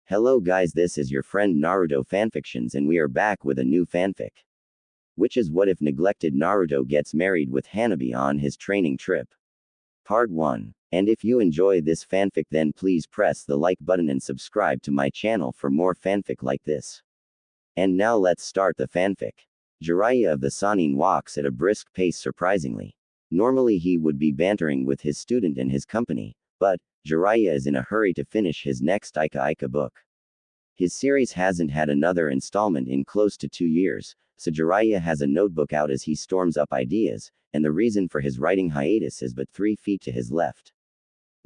Hello guys, this is your friend Naruto Fanfictions and we are back with a new fanfic. Which is what if neglected Naruto gets married with Hanabi on his training trip. Part 1. And if you enjoy this fanfic then please press the like button and subscribe to my channel for more fanfic like this. And now let's start the fanfic. Jiraiya of the Sannin walks at a brisk pace surprisingly. Normally he would be bantering with his student and his company, but Jiraiya is in a hurry to finish his next Ika book. His series hasn't had another installment in close to 2 years, so Jiraiya has a notebook out as he storms up ideas, and the reason for his writing hiatus is but 3 feet to his left.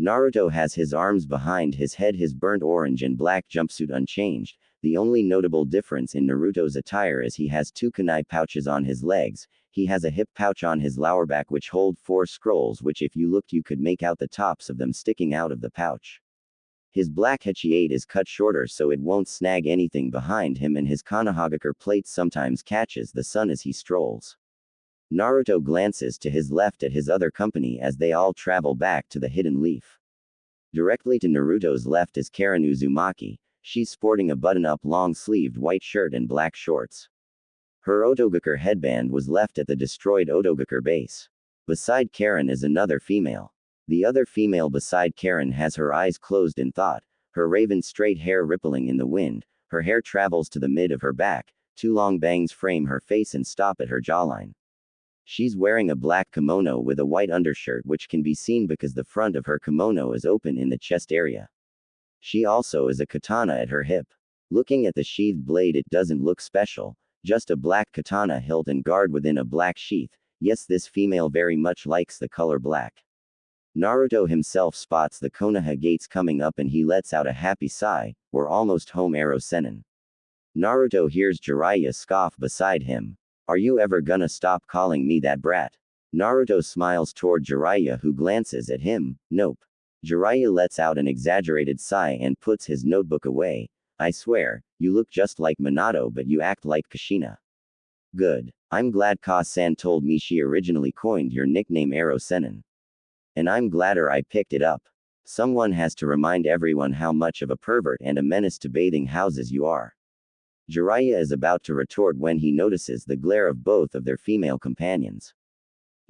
Naruto has his arms behind his head, his burnt orange and black jumpsuit unchanged. The only notable difference in Naruto's attire is he has 2 kunai pouches on his legs. He has a hip pouch on his lower back which hold 4 scrolls, which if you looked you could make out the tops of them sticking out of the pouch. His black Hechiate is cut shorter so it won't snag anything behind him, and his Konohagakure plate sometimes catches the sun as he strolls. Naruto glances to his left at his other company as they all travel back to the Hidden Leaf. Directly to Naruto's left is Karen Uzumaki. She's sporting a button-up long-sleeved white shirt and black shorts. Her Otogakure headband was left at the destroyed Otogakure base. Beside Karen is another female. The other female beside Karen has her eyes closed in thought, her raven straight hair rippling in the wind. Her hair travels to the mid of her back, 2 long bangs frame her face and stop at her jawline. She's wearing a black kimono with a white undershirt which can be seen because the front of her kimono is open in the chest area. She also has a katana at her hip. Looking at the sheathed blade it doesn't look special, just a black katana hilt and guard within a black sheath. Yes, this female very much likes the color black. Naruto himself spots the Konoha gates coming up and he lets out a happy sigh. We're almost home, Arrow Sennin. Naruto hears Jiraiya scoff beside him. Are you ever gonna stop calling me that brat? Naruto smiles toward Jiraiya who glances at him. Nope. Jiraiya lets out an exaggerated sigh and puts his notebook away. I swear, you look just like Minato but you act like Kushina. Good. I'm glad Ka-san told me she originally coined your nickname Arrow Sennin. And I'm gladder I picked it up. Someone has to remind everyone how much of a pervert and a menace to bathing houses you are. Jiraiya is about to retort when he notices the glare of both of their female companions.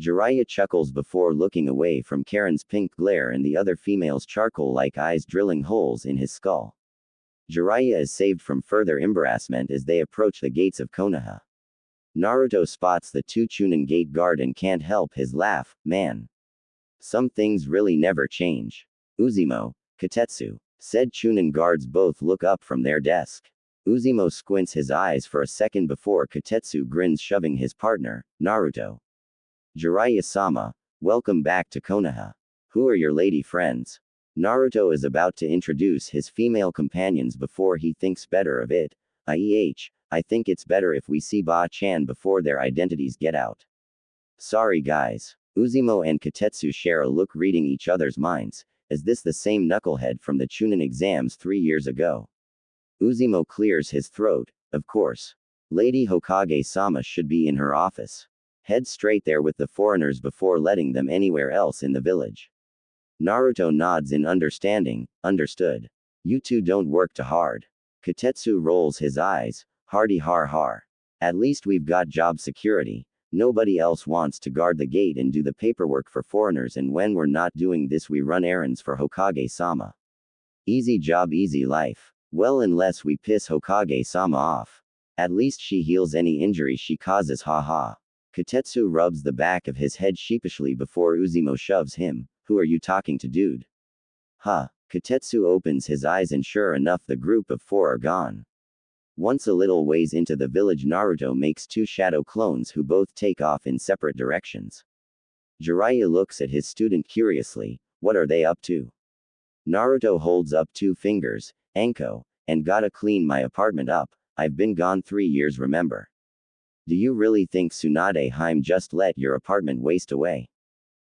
Jiraiya chuckles before looking away from Karen's pink glare and the other female's charcoal-like eyes drilling holes in his skull. Jiraiya is saved from further embarrassment as they approach the gates of Konoha. Naruto spots the 2 Chunin gate guard and can't help his laugh. Man. Some things really never change. Uzimo, Katetsu, said Chunin guards both look up from their desk. Uzimo squints his eyes for a second before Katetsu grins, shoving his partner, Naruto. Jiraiya-sama, welcome back to Konoha. Who are your lady friends? Naruto is about to introduce his female companions before he thinks better of it. I think it's better if we see Ba-chan before their identities get out. Sorry guys. Uzimo and Katetsu share a look, reading each other's minds. Is this the same knucklehead from the Chunin exams 3 years ago? Uzimo clears his throat. Of course. Lady Hokage-sama should be in her office. Head straight there with the foreigners before letting them anywhere else in the village. Naruto nods in understanding. Understood. You two don't work too hard. Katetsu rolls his eyes. Hardy har har. At least we've got job security. Nobody else wants to guard the gate and do the paperwork for foreigners, and when we're not doing this we run errands for Hokage-sama. Easy job, easy life. Well, unless we piss Hokage-sama off. At least she heals any injury she causes, haha. Katetsu rubs the back of his head sheepishly before Uzimo shoves him. Who are you talking to, dude? Huh. Katetsu opens his eyes and sure enough the group of 4 are gone. Once a little ways into the village Naruto makes 2 shadow clones who both take off in separate directions. Jiraiya looks at his student curiously. What are they up to? Naruto holds up 2 fingers. Anko, and gotta clean my apartment up. I've been gone 3 years, remember? Do you really think Tsunade Hime just let your apartment waste away?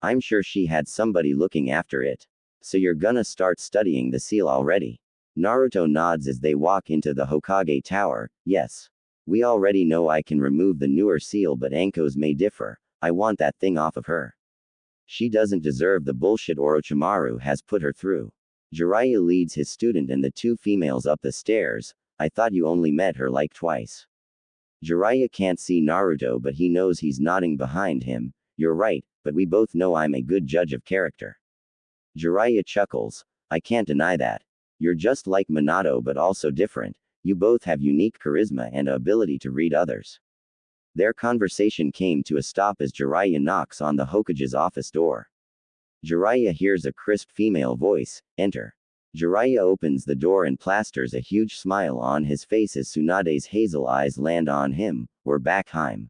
I'm sure she had somebody looking after it. So you're gonna start studying the seal already? Naruto nods as they walk into the Hokage Tower. Yes. We already know I can remove the newer seal, but Anko's may differ. I want that thing off of her. She doesn't deserve the bullshit Orochimaru has put her through. Jiraiya leads his student and the two females up the stairs. I thought you only met her like twice. Jiraiya can't see Naruto but he knows he's nodding behind him. You're right, but we both know I'm a good judge of character. Jiraiya chuckles. I can't deny that. You're just like Minato but also different. You both have unique charisma and a ability to read others. Their conversation came to a stop as Jiraiya knocks on the Hokage's office door. Jiraiya hears a crisp female voice, enter. Jiraiya opens the door and plasters a huge smile on his face as Tsunade's hazel eyes land on him. We're back home.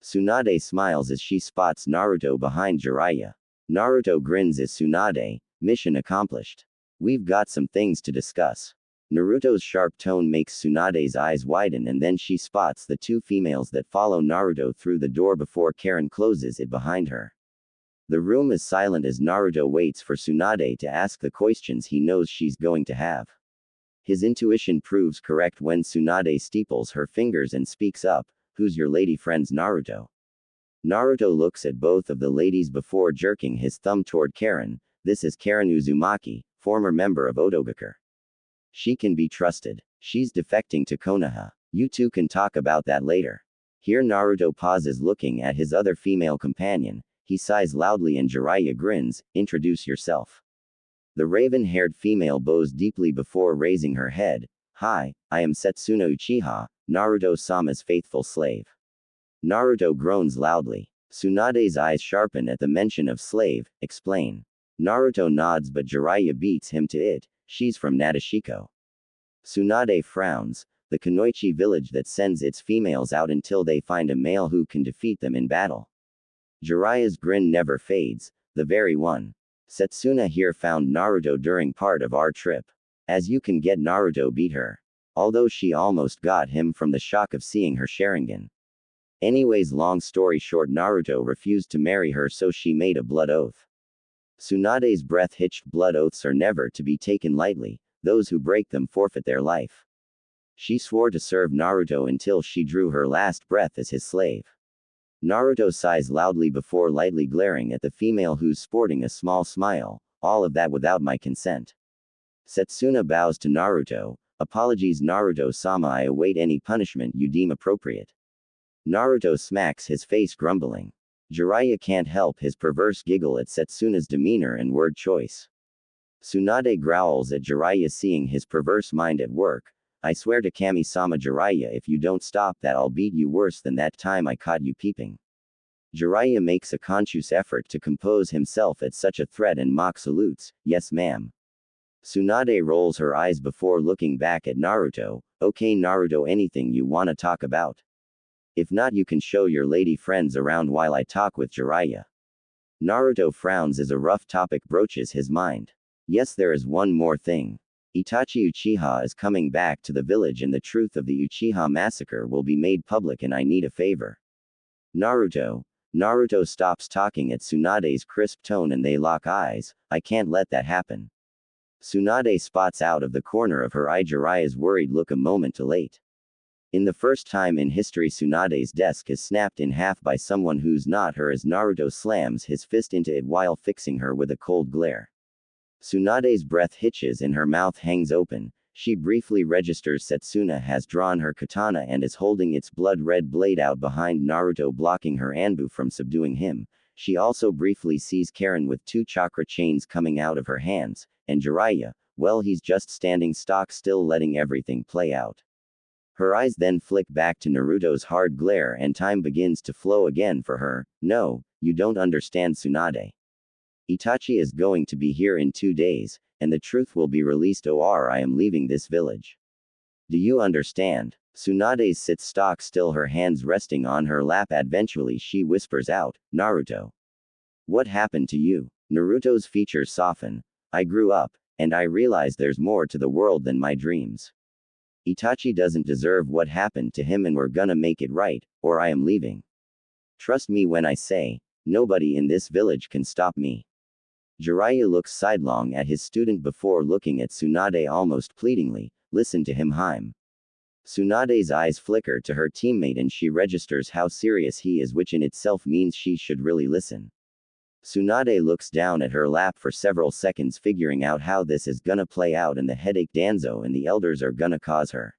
Tsunade smiles as she spots Naruto behind Jiraiya. Naruto grins as Tsunade, mission accomplished. We've got some things to discuss. Naruto's sharp tone makes Tsunade's eyes widen and then she spots the two females that follow Naruto through the door before Karen closes it behind her. The room is silent as Naruto waits for Tsunade to ask the questions he knows she's going to have. His intuition proves correct when Tsunade steeples her fingers and speaks up, who's your lady friends Naruto? Naruto looks at both of the ladies before jerking his thumb toward Karen. This is Karen Uzumaki, former member of Otogakure. She can be trusted. She's defecting to Konoha. You two can talk about that later. Here Naruto pauses looking at his other female companion. He sighs loudly and Jiraiya grins, introduce yourself. The raven-haired female bows deeply before raising her head. Hi, I am Setsuna Uchiha, Naruto-sama's faithful slave. Naruto groans loudly. Tsunade's eyes sharpen at the mention of slave, explain. Naruto nods but Jiraiya beats him to it, she's from Nadeshiko. Tsunade frowns, the Kunoichi village that sends its females out until they find a male who can defeat them in battle. Jiraiya's grin never fades, the very one. Setsuna here found Naruto during part of our trip. As you can get Naruto beat her. Although she almost got him from the shock of seeing her Sharingan. Anyways, long story short, Naruto refused to marry her so she made a blood oath. Tsunade's breath hitched. Blood oaths are never to be taken lightly, those who break them forfeit their life. She swore to serve Naruto until she drew her last breath as his slave. Naruto sighs loudly before lightly glaring at the female who's sporting a small smile, all of that without my consent. Setsuna bows to Naruto, apologies Naruto-sama, I await any punishment you deem appropriate. Naruto smacks his face grumbling. Jiraiya can't help his perverse giggle at Setsuna's demeanor and word choice. Tsunade growls at Jiraiya seeing his perverse mind at work. I swear to Kami-sama Jiraiya, if you don't stop that I'll beat you worse than that time I caught you peeping. Jiraiya makes a conscious effort to compose himself at such a threat and mock salutes, yes ma'am. Tsunade rolls her eyes before looking back at Naruto, okay Naruto, anything you wanna talk about? If not, you can show your lady friends around while I talk with Jiraiya. Naruto frowns as a rough topic broaches his mind. Yes, there is one more thing. Itachi Uchiha is coming back to the village and the truth of the Uchiha massacre will be made public and I need a favor. Naruto stops talking at Tsunade's crisp tone and they lock eyes. I can't let that happen. Tsunade spots out of the corner of her eye Jiraiya's worried look a moment too late. In the first time in history, Tsunade's desk is snapped in half by someone who's not her as Naruto slams his fist into it while fixing her with a cold glare. Tsunade's breath hitches and her mouth hangs open. She briefly registers Setsuna has drawn her katana and is holding its blood-red blade out behind Naruto, blocking her Anbu from subduing him. She also briefly sees Karen with two chakra chains coming out of her hands, and Jiraiya, well, he's just standing stock still letting everything play out. Her eyes then flick back to Naruto's hard glare and time begins to flow again for her. No, you don't understand Tsunade. Itachi is going to be here in 2 days, and the truth will be released or I am leaving this village. Do you understand? Tsunade sits stock still, her hands resting on her lap. Eventually she whispers out, Naruto. What happened to you? Naruto's features soften. I grew up, and I realize there's more to the world than my dreams. Itachi doesn't deserve what happened to him and we're gonna make it right, or I am leaving. Trust me when I say, nobody in this village can stop me. Jiraiya looks sidelong at his student before looking at Tsunade almost pleadingly, listen to him Haim. Tsunade's eyes flicker to her teammate and she registers how serious he is, which in itself means she should really listen. Tsunade looks down at her lap for several seconds, figuring out how this is gonna play out, and the headache Danzo and the elders are gonna cause her.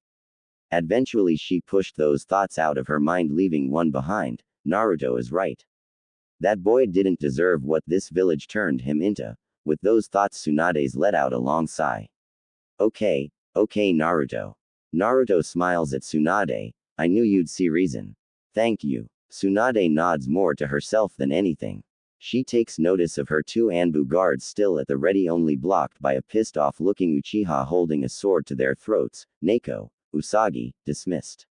Eventually she pushed those thoughts out of her mind, leaving one behind. Naruto is right. That boy didn't deserve what this village turned him into. With those thoughts, Tsunade's let out a long sigh. Okay, Naruto. Naruto smiles at Tsunade. I knew you'd see reason. Thank you. Tsunade nods more to herself than anything. She takes notice of her two Anbu guards still at the ready, only blocked by a pissed off looking Uchiha holding a sword to their throats. Neko, Usagi, dismissed.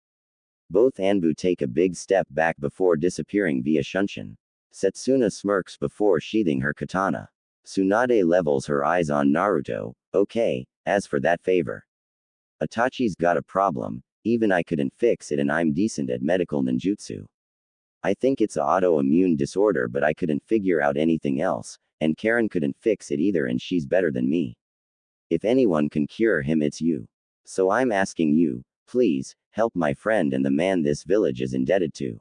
Both Anbu take a big step back before disappearing via Shunshin. Setsuna smirks before sheathing her katana. Tsunade levels her eyes on Naruto. Okay, as for that favor. Itachi's got a problem, even I couldn't fix it, and I'm decent at medical ninjutsu. I think it's a autoimmune disorder, but I couldn't figure out anything else, and Karen couldn't fix it either, and she's better than me. If anyone can cure him, it's you. So I'm asking you, please, help my friend and the man this village is indebted to.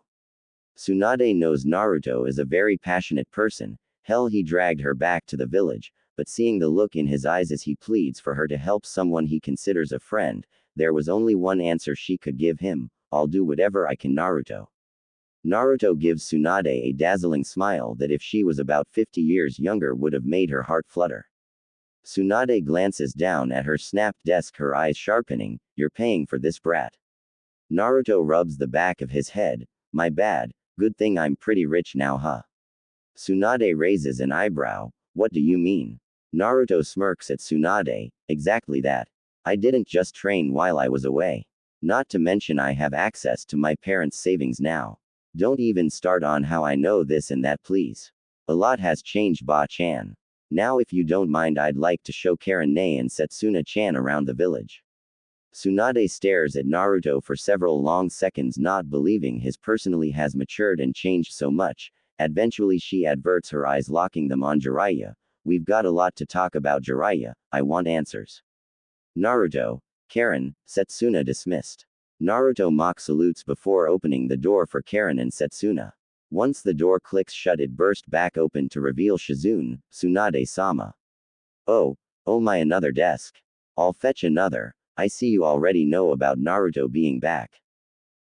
Tsunade knows Naruto is a very passionate person. Hell, he dragged her back to the village, but seeing the look in his eyes as he pleads for her to help someone he considers a friend, there was only one answer she could give him: I'll do whatever I can, Naruto. Naruto gives Tsunade a dazzling smile that if she was about 50 years younger would have made her heart flutter. Tsunade glances down at her snapped desk, her eyes sharpening. You're paying for this, brat. Naruto rubs the back of his head. My bad, good thing I'm pretty rich now, huh? Tsunade raises an eyebrow. What do you mean? Naruto smirks at Tsunade. Exactly that. I didn't just train while I was away. Not to mention I have access to my parents' savings now. Don't even start on how I know this and that, please. A lot has changed, Ba-chan. Now if you don't mind, I'd like to show Karen-ne and Setsuna-chan around the village. Tsunade stares at Naruto for several long seconds, not believing his personality has matured and changed so much. Eventually she averts her eyes, locking them on Jiraiya. We've got a lot to talk about, Jiraiya. I want answers. Naruto, Karen, Setsuna dismissed. Naruto mock salutes before opening the door for Karen and Setsuna. Once the door clicks shut, it burst back open to reveal Shizune, Tsunade-sama. Oh my, another desk. I'll fetch another. I see you already know about Naruto being back.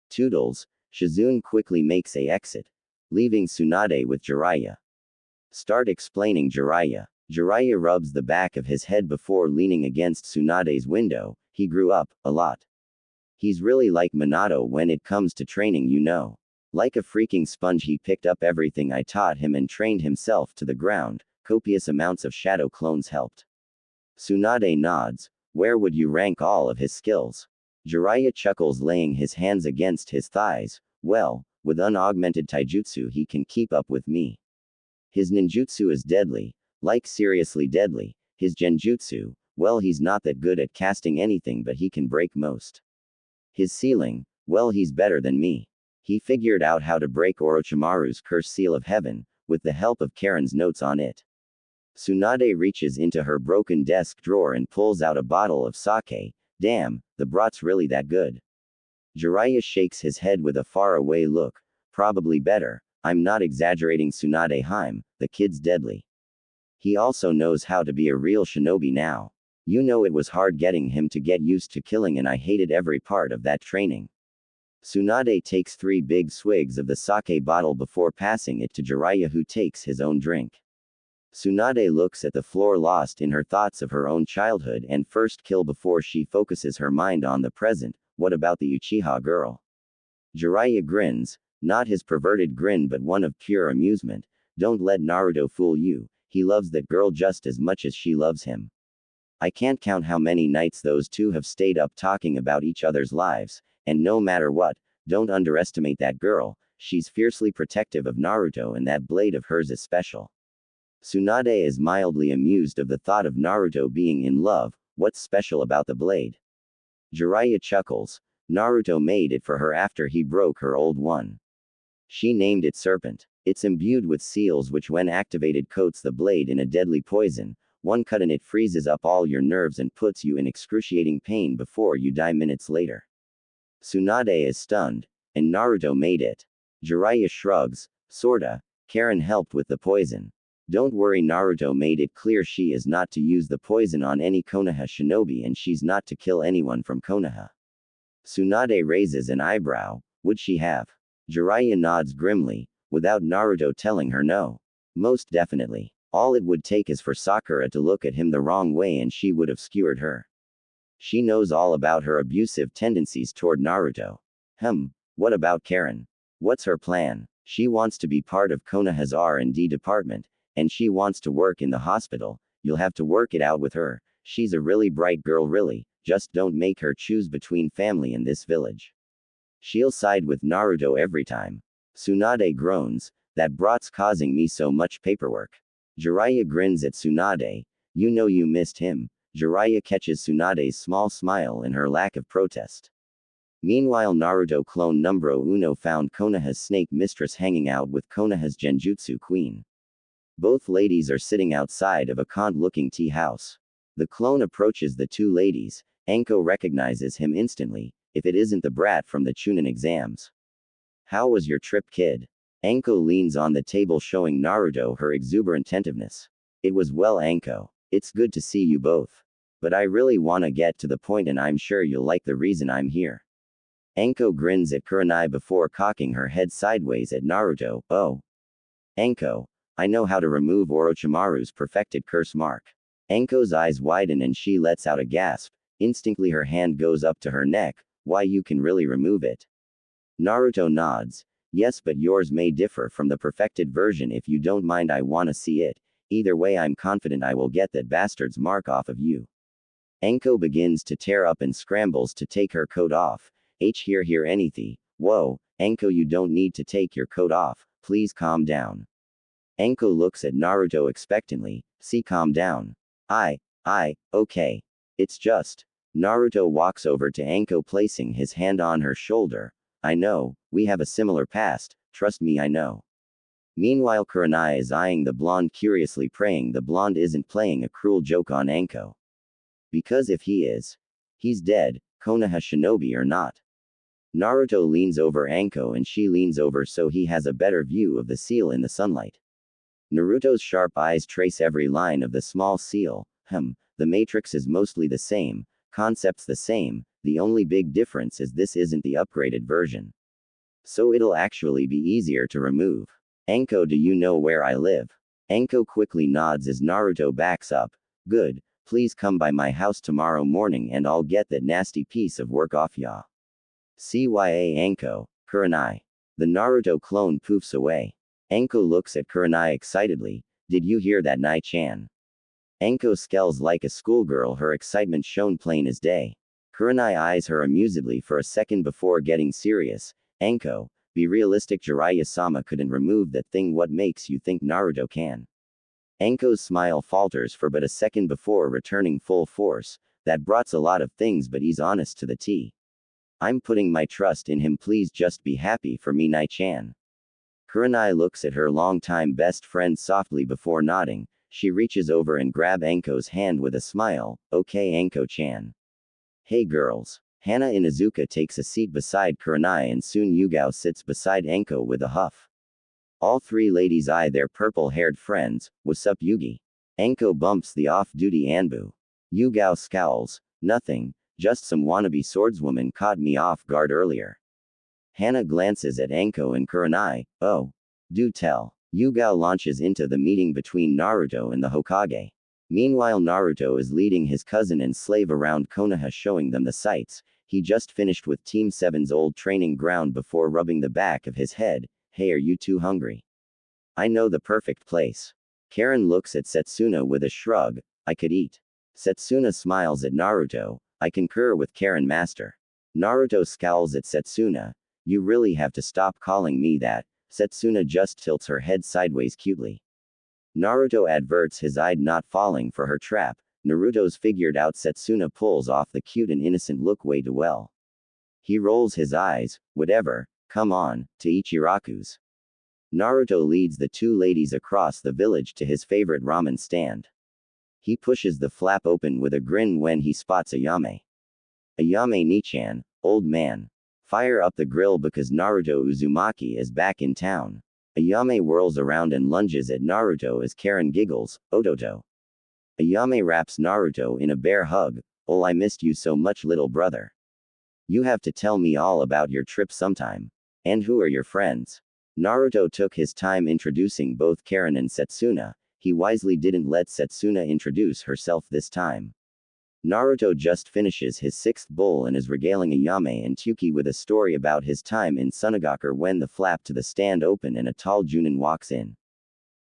Toodles, Shizune quickly makes a exit, leaving Tsunade with Jiraiya. Start explaining, Jiraiya. Jiraiya rubs the back of his head before leaning against Tsunade's window. He grew up, a lot. He's really like Minato when it comes to training, you know. Like a freaking sponge, he picked up everything I taught him and trained himself to the ground. Copious amounts of shadow clones helped. Tsunade nods. Where would you rank all of his skills? Jiraiya chuckles, laying his hands against his thighs. Well, with unaugmented taijutsu he can keep up with me. His ninjutsu is deadly. Like seriously deadly. His genjutsu, well, he's not that good at casting anything, but he can break most. His sealing, well, he's better than me. He figured out how to break Orochimaru's curse seal of heaven, with the help of Karen's notes on it. Tsunade reaches into her broken desk drawer and pulls out a bottle of sake. Damn, the broth's really that good. Jiraiya shakes his head with a faraway look. Probably better. I'm not exaggerating, Tsunade-hime, the kid's deadly. He also knows how to be a real shinobi now. You know, it was hard getting him to get used to killing, and I hated every part of that training. Tsunade takes 3 big swigs of the sake bottle before passing it to Jiraiya, who takes his own drink. Tsunade looks at the floor, lost in her thoughts of her own childhood and first kill before she focuses her mind on the present. What about the Uchiha girl? Jiraiya grins, not his perverted grin but one of pure amusement. Don't let Naruto fool you, he loves that girl just as much as she loves him. I can't count how many nights those two have stayed up talking about each other's lives, and no matter what, don't underestimate that girl. She's fiercely protective of Naruto, and that blade of hers is special. Tsunade is mildly amused of the thought of Naruto being in love. What's special about the blade? Jiraiya chuckles. Naruto made it for her after he broke her old one. She named it Serpent. It's imbued with seals which when activated coats the blade in a deadly poison. One cut and it freezes up all your nerves and puts you in excruciating pain before you die minutes later. Tsunade is stunned. And Naruto made it. Jiraiya shrugs. Sorta. Karen helped with the poison. Don't worry, Naruto made it clear she is not to use the poison on any Konoha shinobi and she's not to kill anyone from Konoha. Tsunade raises an eyebrow. Would she have? Jiraiya nods grimly, without Naruto telling her no. Most definitely. All it would take is for Sakura to look at him the wrong way and she would have skewered her. She knows all about her abusive tendencies toward Naruto. What about Karen? What's her plan? She wants to be part of Konoha's R&D department, and she wants to work in the hospital. You'll have to work it out with her. She's a really bright girl, really. Just don't make her choose between family and this village. She'll side with Naruto every time. Tsunade groans. That brat's causing me so much paperwork. Jiraiya grins at Tsunade. You know you missed him. Jiraiya catches Tsunade's small smile in her lack of protest. Meanwhile, Naruto clone Numero Uno found Konoha's snake mistress hanging out with Konoha's Genjutsu queen. Both ladies are sitting outside of a quaint-looking tea house. The clone approaches the two ladies. Anko recognizes him instantly, if it isn't the brat from the Chunin exams. How was your trip, kid? Anko leans on the table, showing Naruto her exuberant attentiveness. It was well, Anko. It's good to see you both. But I really wanna get to the point and I'm sure you'll like the reason I'm here. Anko grins at Kurenai before cocking her head sideways at Naruto. Oh. Anko. I know how to remove Orochimaru's perfected curse mark. Anko's eyes widen and she lets out a gasp. Instantly her hand goes up to her neck. Why, you can really remove it? Naruto nods. Yes, but yours may differ from the perfected version. If you don't mind, I wanna see it. Either way, I'm confident I will get that bastard's mark off of you. Anko begins to tear up and scrambles to take her coat off. Here anything. Whoa, Anko, you don't need to take your coat off. Please calm down. Anko looks at Naruto expectantly. See, calm down. Okay. It's just. Naruto walks over to Anko, placing his hand on her shoulder. I know, we have a similar past, trust me, I know. Meanwhile, Kurenai is eyeing the blonde curiously, praying the blonde isn't playing a cruel joke on Anko. Because if he is, he's dead, Konoha shinobi or not. Naruto leans over Anko and she leans over so he has a better view of the seal in the sunlight. Naruto's sharp eyes trace every line of the small seal. The matrix is mostly the same, concepts the same, the only big difference is this isn't the upgraded version. So it'll actually be easier to remove. Anko, do you know where I live? Anko quickly nods as Naruto backs up. Good, please come by my house tomorrow morning and I'll get that nasty piece of work off ya. CYA Anko, Kurenai. The Naruto clone poofs away. Anko looks at Kurenai excitedly. Did you hear that, Nai-chan? Anko scowls like a schoolgirl, her excitement shown plain as day. Kurenai eyes her amusedly for a second before getting serious. Anko, be realistic, Jiraiya-sama couldn't remove that thing. What makes you think Naruto can? Anko's smile falters for but a second before returning full force. That brat's a lot of things, but he's honest to the T. I'm putting my trust in him, please just be happy for me, Nai-chan. Kurenai looks at her longtime best friend softly before nodding. She reaches over and grabs Anko's hand with a smile. Okay, Anko-chan. Hey girls. Hana Inuzuka takes a seat beside Kurenai and soon Yugao sits beside Anko with a huff. All three ladies eye their purple-haired friends. What's up, Yugi? Anko bumps the off-duty Anbu. Yugao scowls. Nothing. Just some wannabe swordswoman caught me off guard earlier. Hana glances at Anko and Kurenai. Oh. Do tell. Yugao launches into the meeting between Naruto and the Hokage. Meanwhile, Naruto is leading his cousin and slave around Konoha, showing them the sights. He just finished with Team 7's old training ground before rubbing the back of his head. Hey, are you too hungry? I know the perfect place. Karen looks at Setsuna with a shrug. I could eat. Setsuna smiles at Naruto. I concur with Karen, master. Naruto scowls at Setsuna. You really have to stop calling me that. Setsuna just tilts her head sideways cutely. Naruto adverts his eye not falling for her trap. Naruto's figured out Setsuna pulls off the cute and innocent look way too well. He rolls his eyes. Whatever, come on, to Ichiraku's. Naruto leads the two ladies across the village to his favorite ramen stand. He pushes the flap open with a grin when he spots Ayame. Ayame Nichan, old man. Fire up the grill because Naruto Uzumaki is back in town. Ayame whirls around and lunges at Naruto as Karen giggles, Ototo. Ayame wraps Naruto in a bear hug, oh I missed you so much little brother. You have to tell me all about your trip sometime. And who are your friends? Naruto took his time introducing both Karen and Setsuna. He wisely didn't let Setsuna introduce herself this time. Naruto just finishes his 6th bowl and is regaling Ayame and Tuki with a story about his time in Sunagakure when the flap to the stand open and a tall Junin walks in.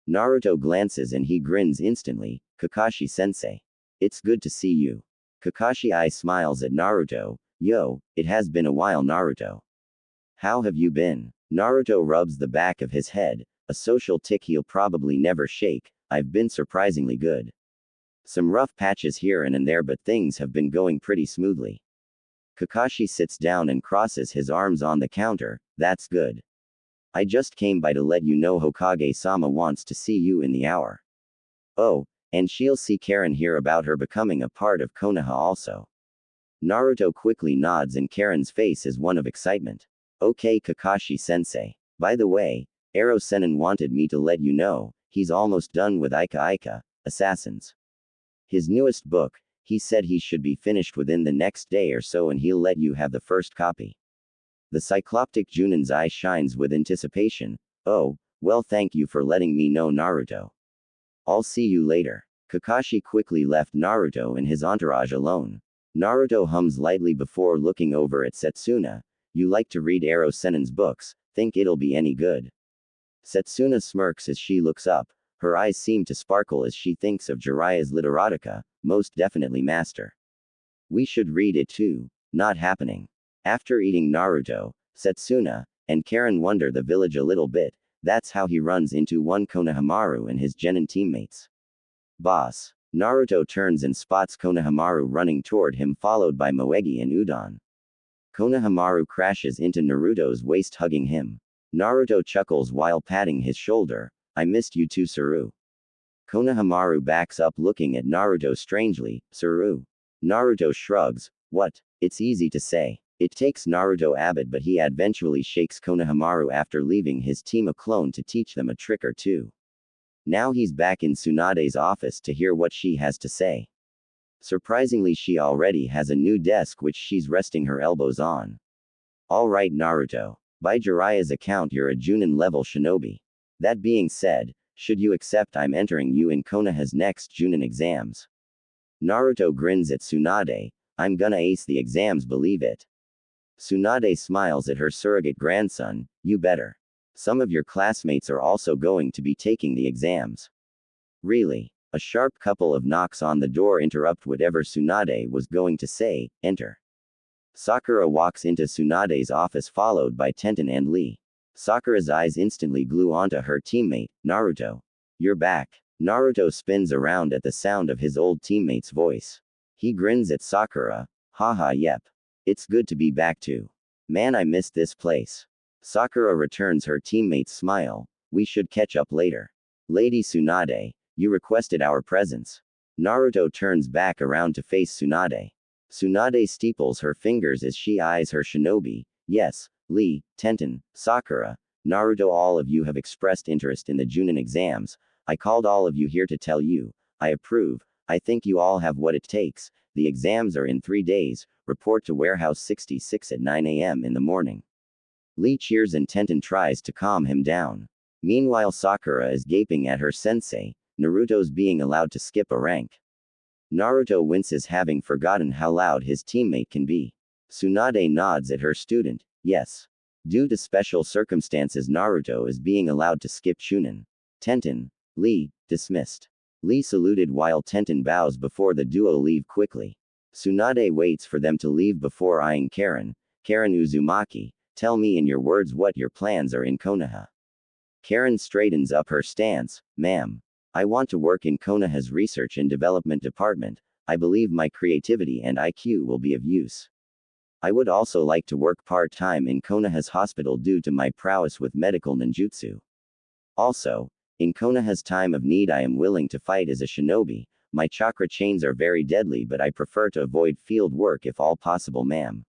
Naruto glances and he grins instantly, Kakashi-sensei. It's good to see you. Kakashi smiles at Naruto, yo, it has been a while Naruto. How have you been? Naruto rubs the back of his head, a social tick he'll probably never shake, I've been surprisingly good. Some rough patches here and there but things have been going pretty smoothly. Kakashi sits down and crosses his arms on the counter, that's good. I just came by to let you know Hokage-sama wants to see you in the hour. Oh, and she'll see Karen hear about her becoming a part of Konoha also. Naruto quickly nods and Karen's face is one of excitement. Okay Kakashi-sensei. By the way, Ero Sennin wanted me to let you know, he's almost done with Ika Ika, Assassins. His newest book, he said he should be finished within the next day or so and he'll let you have the first copy. The cycloptic Junin's eye shines with anticipation. Oh, well thank you for letting me know Naruto. I'll see you later. Kakashi quickly left Naruto and his entourage alone. Naruto hums lightly before looking over at Setsuna. You like to read Ero Sennin's books, think it'll be any good? Setsuna smirks as she looks up. Her eyes seem to sparkle as she thinks of Jiraiya's Literotica, most definitely master. We should read it too. Not happening. After eating Naruto, Setsuna, and Karen wander the village a little bit, that's how he runs into one Konohamaru and his genin teammates. Boss. Naruto turns and spots Konohamaru running toward him followed by Moegi and Udon. Konohamaru crashes into Naruto's waist hugging him. Naruto chuckles while patting his shoulder. I missed you too Saru. Konohamaru backs up looking at Naruto strangely, Saru. Naruto shrugs, what? It's easy to say. It takes Naruto a bit but he eventually shakes Konohamaru after leaving his team a clone to teach them a trick or two. Now he's back in Tsunade's office to hear what she has to say. Surprisingly she already has a new desk which she's resting her elbows on. Alright Naruto. By Jiraiya's account you're a Junin level shinobi. That being said, should you accept I'm entering you in Konoha's next Junin exams? Naruto grins at Tsunade, I'm gonna ace the exams believe it. Tsunade smiles at her surrogate grandson, you better. Some of your classmates are also going to be taking the exams. Really? A sharp couple of knocks on the door interrupt whatever Tsunade was going to say, enter. Sakura walks into Tsunade's office followed by Tenten and Lee. Sakura's eyes instantly glue onto her teammate, Naruto. You're back. Naruto spins around at the sound of his old teammate's voice. He grins at Sakura, haha yep. It's good to be back too. Man I missed this place. Sakura returns her teammate's smile, we should catch up later. Lady Tsunade, you requested our presence. Naruto turns back around to face Tsunade. Tsunade steeples her fingers as she eyes her shinobi, yes, Lee, Tenten, Sakura, Naruto all of you have expressed interest in the Junin exams, I called all of you here to tell you, I approve, I think you all have what it takes, the exams are in 3 days, report to warehouse 66 at 9 a.m. in the morning. Lee cheers and Tenten tries to calm him down. Meanwhile Sakura is gaping at her sensei, Naruto's being allowed to skip a rank. Naruto winces having forgotten how loud his teammate can be. Tsunade nods at her student, yes. Due to special circumstances Naruto is being allowed to skip Chunin. Tenten, Lee, dismissed. Lee saluted while Tenten bows before the duo leave quickly. Tsunade waits for them to leave before eyeing Karen. Karen Uzumaki, tell me in your words what your plans are in Konoha. Karen straightens up her stance, ma'am. I want to work in Konoha's research and development department. I believe my creativity and IQ will be of use. I would also like to work part-time in Konoha's hospital due to my prowess with medical ninjutsu. Also, in Konoha's time of need I am willing to fight as a shinobi. My chakra chains are very deadly but I prefer to avoid field work if all possible ma'am.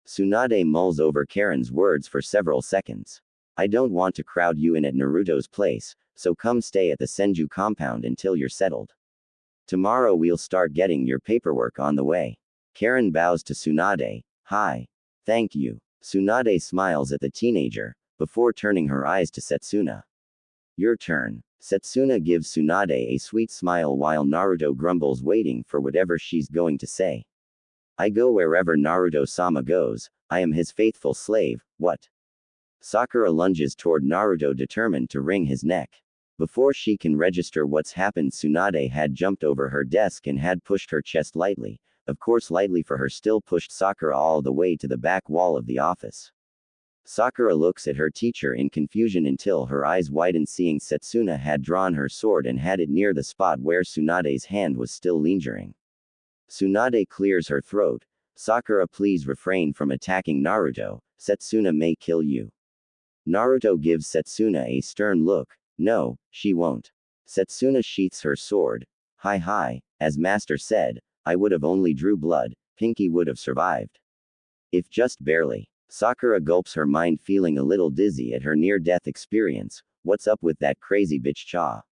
Tsunade mulls over Karen's words for several seconds. I don't want to crowd you in at Naruto's place, so come stay at the Senju compound until you're settled. Tomorrow we'll start getting your paperwork on the way. Karen bows to Tsunade. Hi. Thank you. Tsunade smiles at the teenager, before turning her eyes to Setsuna. Your turn. Setsuna gives Tsunade a sweet smile while Naruto grumbles, waiting for whatever she's going to say. I go wherever Naruto-sama goes, I am his faithful slave, what? Sakura lunges toward Naruto, determined to wring his neck. Before she can register what's happened, Tsunade had jumped over her desk and had pushed her chest lightly, of course lightly for her, still pushed Sakura all the way to the back wall of the office. Sakura looks at her teacher in confusion until her eyes widen, seeing Setsuna had drawn her sword and had it near the spot where Tsunade's hand was still lingering. Tsunade clears her throat. Sakura, please refrain from attacking Naruto, Setsuna may kill you. Naruto gives Setsuna a stern look. No, she won't. Setsuna sheaths her sword. Hi, as Master said, I would have only drew blood, Pinky would have survived. If just barely. Sakura gulps, her mind feeling a little dizzy at her near-death experience. What's up with that crazy bitch Cha?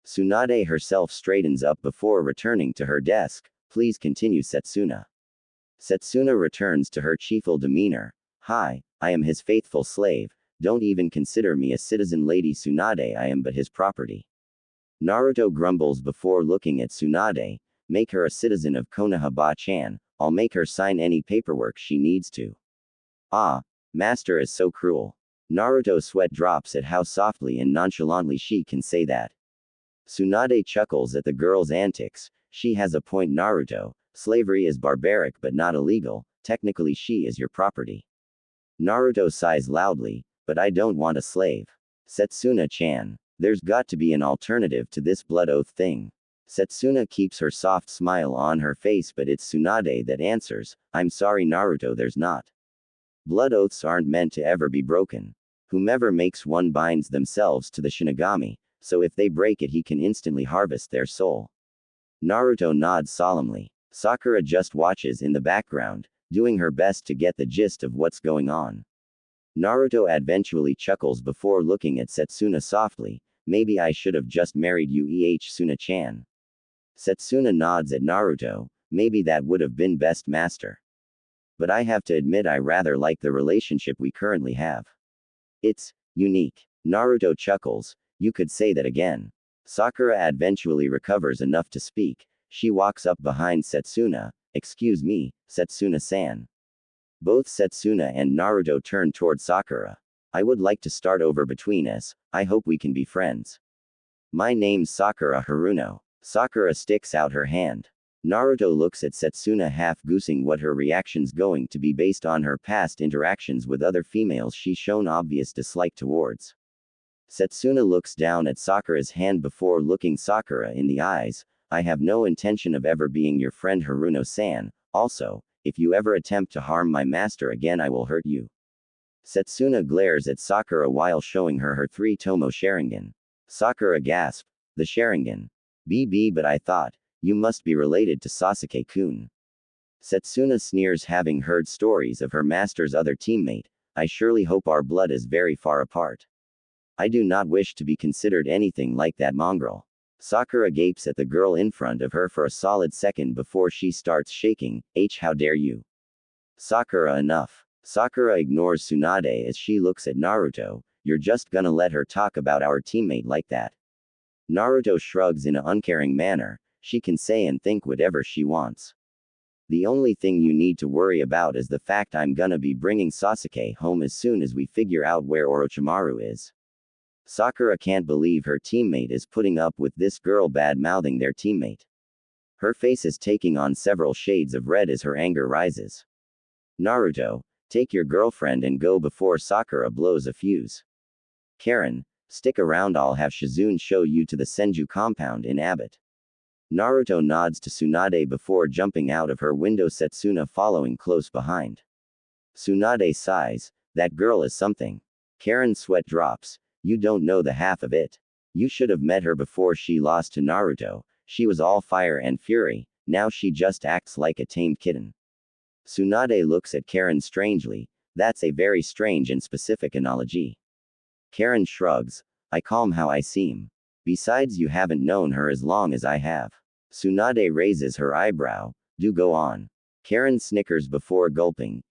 Tsunade herself straightens up before returning to her desk. Please continue, Setsuna. Setsuna returns to her cheerful demeanor. Hi, I am his faithful slave. Don't even consider me a citizen, Lady Tsunade, I am but his property. Naruto grumbles before looking at Tsunade. Make her a citizen of Konohaba-chan, I'll make her sign any paperwork she needs to. Ah, Master is so cruel. Naruto's sweat drops at how softly and nonchalantly she can say that. Tsunade chuckles at the girl's antics. She has a point, Naruto. Slavery is barbaric but not illegal. Technically she is your property. Naruto sighs loudly. But I don't want a slave. Setsuna-chan. There's got to be an alternative to this blood oath thing. Setsuna keeps her soft smile on her face, but it's Tsunade that answers. I'm sorry, Naruto, there's not. Blood oaths aren't meant to ever be broken. Whomever makes one binds themselves to the Shinigami, so if they break it he can instantly harvest their soul. Naruto nods solemnly. Sakura just watches in the background, doing her best to get the gist of what's going on. Naruto eventually chuckles before looking at Setsuna softly. Maybe I should have just married you, Suna-chan. Setsuna nods at Naruto. Maybe that would have been best, Master. But I have to admit I rather like the relationship we currently have. It's unique. Naruto chuckles. You could say that again. Sakura eventually recovers enough to speak. She walks up behind Setsuna. Excuse me, Setsuna-san. Both Setsuna and Naruto turn toward Sakura. I would like to start over between us. I hope we can be friends. My name's Sakura Haruno. Sakura sticks out her hand. Naruto looks at Setsuna, half goosing what her reaction's going to be based on her past interactions with other females she's shown obvious dislike towards. Setsuna looks down at Sakura's hand before looking Sakura in the eyes. I have no intention of ever being your friend, Haruno-san. Also, if you ever attempt to harm my master again, I will hurt you. Setsuna glares at Sakura while showing her 3-tomo Sharingan. Sakura gasps. The Sharingan. BB, but I thought, you must be related to Sasuke-kun. Setsuna sneers, having heard stories of her master's other teammate. I surely hope our blood is very far apart. I do not wish to be considered anything like that mongrel. Sakura gapes at the girl in front of her for a solid second before she starts shaking. How dare you? Sakura, enough. Sakura ignores Tsunade as she looks at Naruto. You're just gonna let her talk about our teammate like that? Naruto shrugs in an uncaring manner. She can say and think whatever she wants. The only thing you need to worry about is the fact I'm gonna be bringing Sasuke home as soon as we figure out where Orochimaru is. Sakura can't believe her teammate is putting up with this girl bad-mouthing their teammate. Her face is taking on several shades of red as her anger rises. Naruto, take your girlfriend and go before Sakura blows a fuse. Karen, stick around, I'll have Shizune show you to the Senju compound in Abbott. Naruto nods to Tsunade before jumping out of her window, Setsuna following close behind. Tsunade sighs. That girl is something. Karen's sweat drops. You don't know the half of it. You should have met her before she lost to Naruto. She was all fire and fury, now she just acts like a tamed kitten. Tsunade looks at Karen strangely. That's a very strange and specific analogy. Karen shrugs. I calm how I seem. Besides, you haven't known her as long as I have. Tsunade raises her eyebrow. Do go on. Karen snickers before gulping.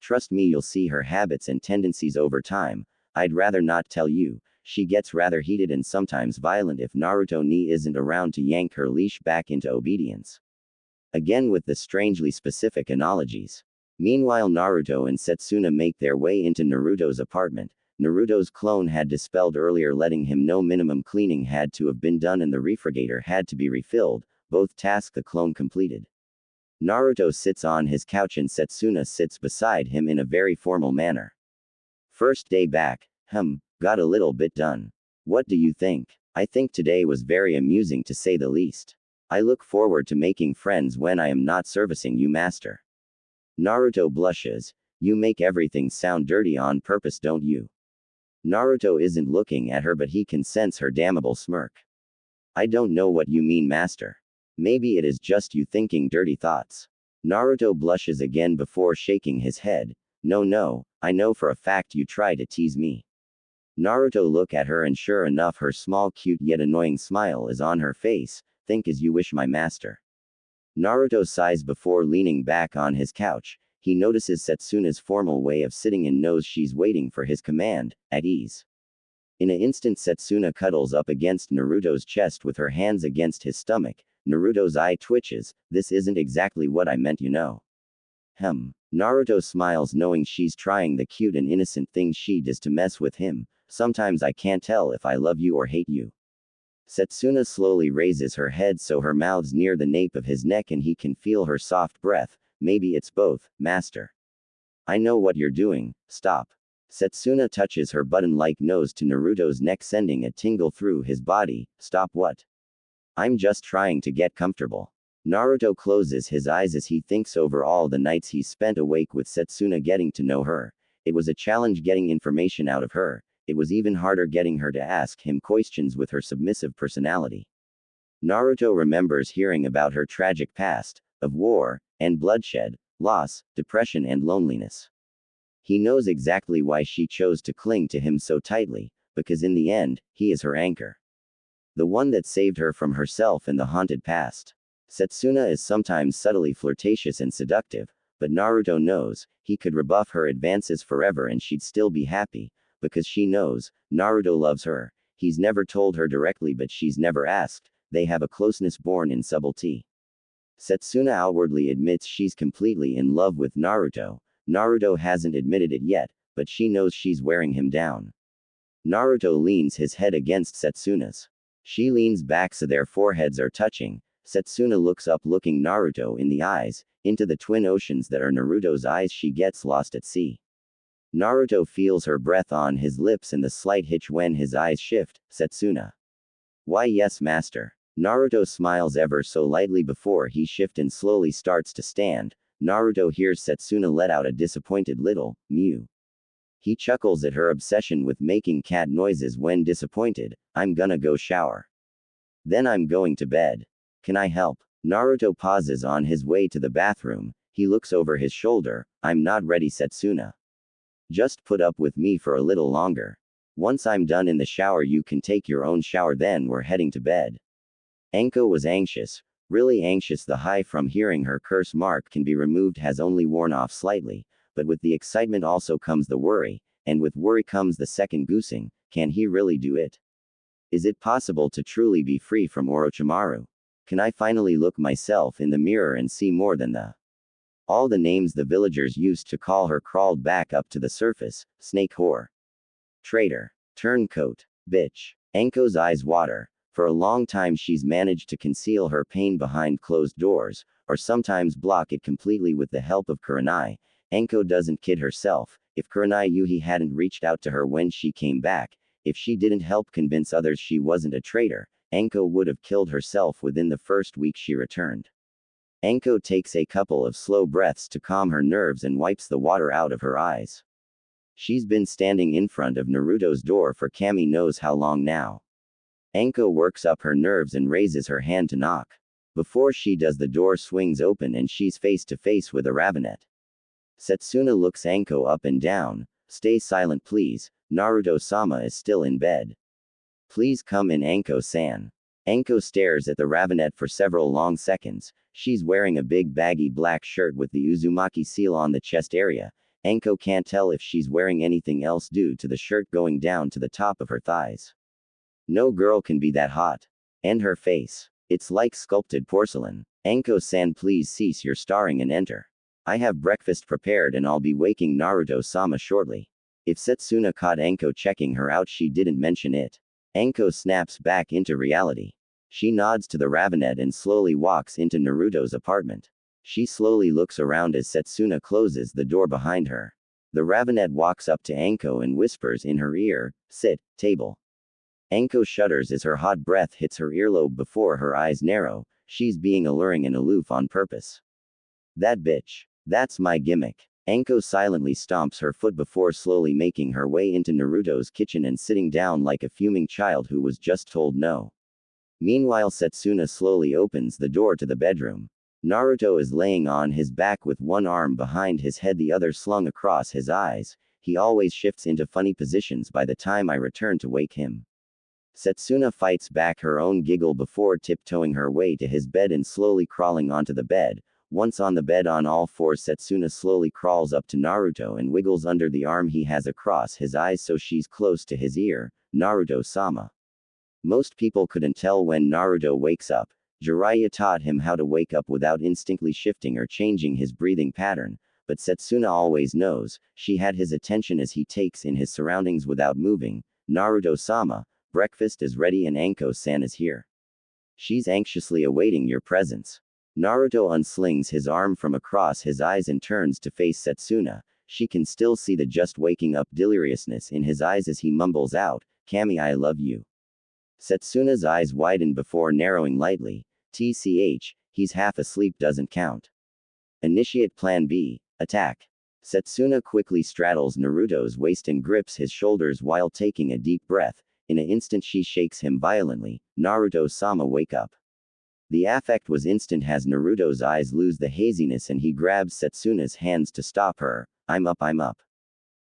Trust me, you'll see her habits and tendencies over time. I'd rather not tell you. She gets rather heated and sometimes violent if Naruto ni isn't around to yank her leash back into obedience. Again with the strangely specific analogies. Meanwhile, Naruto and Setsuna make their way into Naruto's apartment. Naruto's clone had dispelled earlier, letting him know minimum cleaning had to have been done and the refrigerator had to be refilled, both tasks the clone completed. Naruto sits on his couch and Setsuna sits beside him in a very formal manner. First day back, got a little bit done. What do you think? I think today was very amusing to say the least. I look forward to making friends when I am not servicing you, master. Naruto blushes. You make everything sound dirty on purpose, don't you? Naruto isn't looking at her, but he can sense her damnable smirk. I don't know what you mean, master. Maybe it is just you thinking dirty thoughts. Naruto blushes again before shaking his head. No, I know for a fact you try to tease me. Naruto look at her and sure enough her small cute yet annoying smile is on her face. Think as you wish, my master. Naruto sighs before leaning back on his couch. He notices Setsuna's formal way of sitting and knows she's waiting for his command, at ease. In an instant, Setsuna cuddles up against Naruto's chest with her hands against his stomach. Naruto's eye twitches. This isn't exactly what I meant, you know. Naruto smiles knowing she's trying the cute and innocent thing she does to mess with him. Sometimes I can't tell if I love you or hate you. Setsuna slowly raises her head so her mouth's near the nape of his neck and he can feel her soft breath. Maybe it's both, master. I know what you're doing, stop. Setsuna touches her button-like nose to Naruto's neck, sending a tingle through his body. Stop what? I'm just trying to get comfortable. Naruto closes his eyes as he thinks over all the nights he's spent awake with Setsuna, getting to know her. It was a challenge getting information out of her. It was even harder getting her to ask him questions with her submissive personality. Naruto remembers hearing about her tragic past, of war, and bloodshed, loss, depression and loneliness. He knows exactly why she chose to cling to him so tightly, because in the end, he is her anchor. The one that saved her from herself in the haunted past. Setsuna is sometimes subtly flirtatious and seductive, but Naruto knows, he could rebuff her advances forever and she'd still be happy, because she knows, Naruto loves her. He's never told her directly, but she's never asked. They have a closeness born in subtlety. Setsuna outwardly admits she's completely in love with Naruto. Naruto hasn't admitted it yet, but she knows she's wearing him down. Naruto leans his head against Setsuna's. She leans back so their foreheads are touching. Setsuna looks up, looking Naruto in the eyes, into the twin oceans that are Naruto's eyes. She gets lost at sea. Naruto feels her breath on his lips and the slight hitch when his eyes shift. Setsuna. Why yes, master. Naruto smiles ever so lightly before he shifts and slowly starts to stand. Naruto hears Setsuna let out a disappointed little mew. He chuckles at her obsession with making cat noises when disappointed. I'm gonna go shower. Then I'm going to bed. Can I help? Naruto pauses on his way to the bathroom. He looks over his shoulder. I'm not ready, Setsuna. Just put up with me for a little longer. Once I'm done in the shower, you can take your own shower, then we're heading to bed. Enko was anxious, really anxious. The high from hearing her curse mark can be removed has only worn off slightly, but with the excitement also comes the worry, and with worry comes the second goosing. Can he really do it? Is it possible to truly be free from Orochimaru? Can I finally look myself in the mirror and see more than all the names the villagers used to call her crawled back up to the surface? Snake whore, traitor, turncoat, bitch. Enko's eyes water. For a long time she's managed to conceal her pain behind closed doors, or sometimes block it completely with the help of Kurenai. Enko doesn't kid herself. If Kurenai Yuhi hadn't reached out to her when she came back, if she didn't help convince others she wasn't a traitor, Enko would have killed herself within the first week she returned. Enko takes a couple of slow breaths to calm her nerves and wipes the water out of her eyes. She's been standing in front of Naruto's door for Kami knows how long now. Enko works up her nerves and raises her hand to knock. Before she does, the door swings open and she's face to face with a ravenet. Setsuna looks Enko up and down. Stay silent, please. Naruto-sama is still in bed. Please come in, Anko-san. Anko stares at the ravenet for several long seconds. She's wearing a big baggy black shirt with the Uzumaki seal on the chest area. Anko can't tell if she's wearing anything else due to the shirt going down to the top of her thighs. No girl can be that hot. And her face. It's like sculpted porcelain. Anko-san, please cease your starring and enter. I have breakfast prepared and I'll be waking Naruto-sama shortly. If Setsuna caught Anko checking her out, she didn't mention it. Anko snaps back into reality. She nods to the ravenet and slowly walks into Naruto's apartment. She slowly looks around as Setsuna closes the door behind her. The ravenet walks up to Anko and whispers in her ear, "Sit, table." Anko shudders as her hot breath hits her earlobe before her eyes narrow. She's being alluring and aloof on purpose. That bitch. That's my gimmick. Anko silently stomps her foot before slowly making her way into Naruto's kitchen and sitting down like a fuming child who was just told no. Meanwhile, Setsuna slowly opens the door to the bedroom. Naruto is laying on his back with one arm behind his head, the other slung across his eyes. He always shifts into funny positions by the time I return to wake him. Setsuna fights back her own giggle before tiptoeing her way to his bed and slowly crawling onto the bed. Once on the bed on all fours, Setsuna slowly crawls up to Naruto and wiggles under the arm he has across his eyes so she's close to his ear. Naruto-sama. Most people couldn't tell when Naruto wakes up. Jiraiya taught him how to wake up without instinctively shifting or changing his breathing pattern, but Setsuna always knows. She had his attention as he takes in his surroundings without moving. Naruto-sama, breakfast is ready and Anko-san is here. She's anxiously awaiting your presence. Naruto unslings his arm from across his eyes and turns to face Setsuna. She can still see the just waking up deliriousness in his eyes as he mumbles out, "Kami, I love you." Setsuna's eyes widen before narrowing lightly. TCH, he's half asleep doesn't count. Initiate Plan B, attack. Setsuna quickly straddles Naruto's waist and grips his shoulders while taking a deep breath. In an instant she shakes him violently. Naruto-sama, wake up. The affect was instant as Naruto's eyes lose the haziness and he grabs Setsuna's hands to stop her. I'm up, I'm up.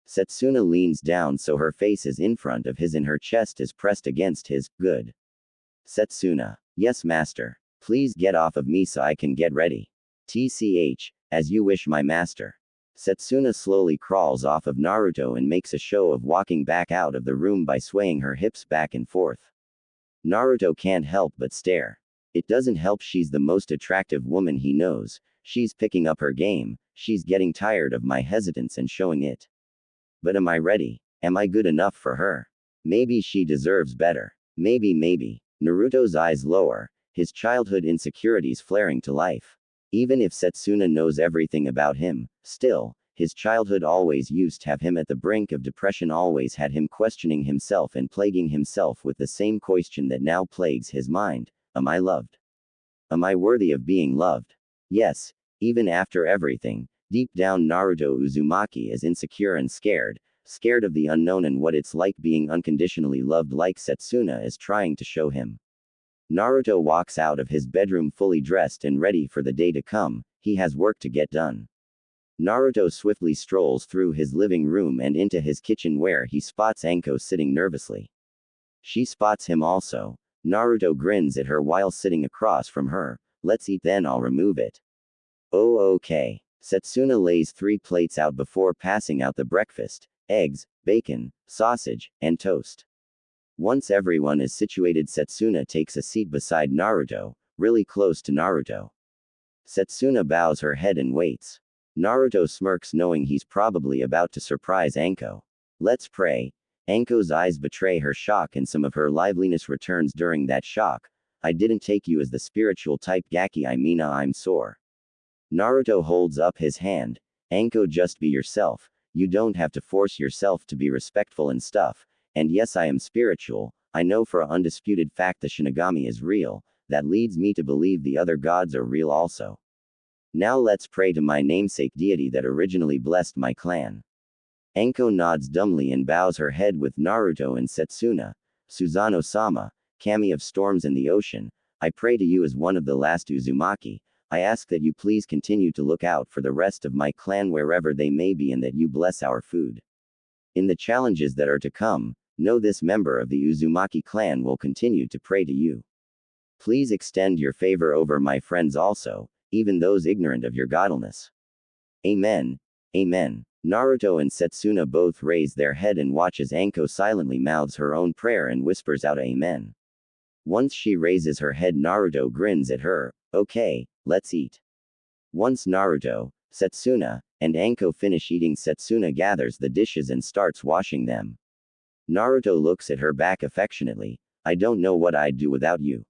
Setsuna leans down so her face is in front of his and her chest is pressed against his. Good. Setsuna. Yes, master. Please get off of me so I can get ready. TCH, as you wish, my master. Setsuna slowly crawls off of Naruto and makes a show of walking back out of the room by swaying her hips back and forth. Naruto can't help but stare. It doesn't help, she's the most attractive woman he knows. She's picking up her game. She's getting tired of my hesitance and showing it. But am I ready? Am I good enough for her? Maybe she deserves better. Maybe. Naruto's eyes lower, his childhood insecurities flaring to life. Even if Setsuna knows everything about him, still, his childhood always used to have him at the brink of depression, always had him questioning himself and plaguing himself with the same question that now plagues his mind. Am I loved? Am I worthy of being loved? Yes, even after everything, deep down Naruto Uzumaki is insecure and scared of the unknown and what it's like being unconditionally loved like Setsuna is trying to show him. Naruto walks out of his bedroom fully dressed and ready for the day to come. He has work to get done. Naruto swiftly strolls through his living room and into his kitchen where he spots Anko sitting nervously. She spots him also. Naruto grins at her while sitting across from her. Let's eat then, I'll remove it. Oh, okay. Setsuna lays 3 plates out before passing out the breakfast: eggs, bacon, sausage, and toast. Once everyone is situated, Setsuna takes a seat beside Naruto, really close to Naruto. Setsuna bows her head and waits. Naruto smirks knowing he's probably about to surprise Anko. Let's pray. Anko's eyes betray her shock and some of her liveliness returns during that shock. I didn't take you as the spiritual type, Gaki, I mean, I'm sore. Naruto holds up his hand. Anko, just be yourself. You don't have to force yourself to be respectful and stuff. And yes, I am spiritual. I know for an undisputed fact the Shinigami is real. That leads me to believe the other gods are real also. Now let's pray to my namesake deity that originally blessed my clan. Anko nods dumbly and bows her head with Naruto and Setsuna. Susanoo-sama, Kami of storms in the ocean, I pray to you as one of the last Uzumaki. I ask that you please continue to look out for the rest of my clan wherever they may be and that you bless our food. In the challenges that are to come, know this member of the Uzumaki clan will continue to pray to you. Please extend your favor over my friends also, even those ignorant of your godliness. Amen. Amen. Naruto and Setsuna both raise their head and watch as Anko silently mouths her own prayer and whispers out Amen. Once she raises her head, Naruto grins at her. Okay, let's eat. Once Naruto, Setsuna, and Anko finish eating, Setsuna gathers the dishes and starts washing them. Naruto looks at her back affectionately. I don't know what I'd do without you.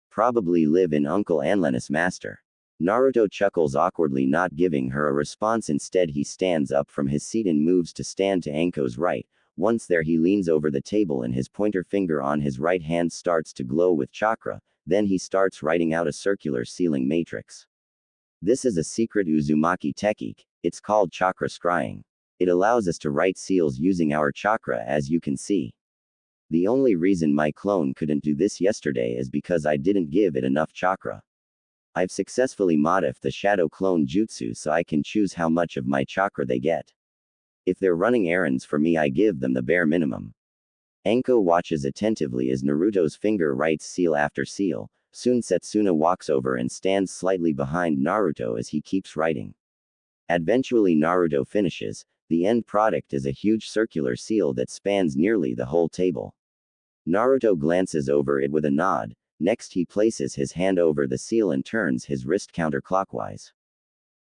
Probably live in Uncle Anlenus master. Naruto chuckles awkwardly, not giving her a response. Instead, he stands up from his seat and moves to stand to Anko's right. Once there, he leans over the table and his pointer finger on his right hand starts to glow with chakra. Then he starts writing out a circular sealing matrix. This is a secret Uzumaki technique. It's called chakra scrying. It allows us to write seals using our chakra, as you can see. The only reason my clone couldn't do this yesterday is because I didn't give it enough chakra. I've successfully modified the shadow clone jutsu so I can choose how much of my chakra they get. If they're running errands for me, I give them the bare minimum. Anko watches attentively as Naruto's finger writes seal after seal. Soon Setsuna walks over and stands slightly behind Naruto as he keeps writing. Eventually Naruto finishes. The end product is a huge circular seal that spans nearly the whole table. Naruto glances over it with a nod. Next he places his hand over the seal and turns his wrist counterclockwise.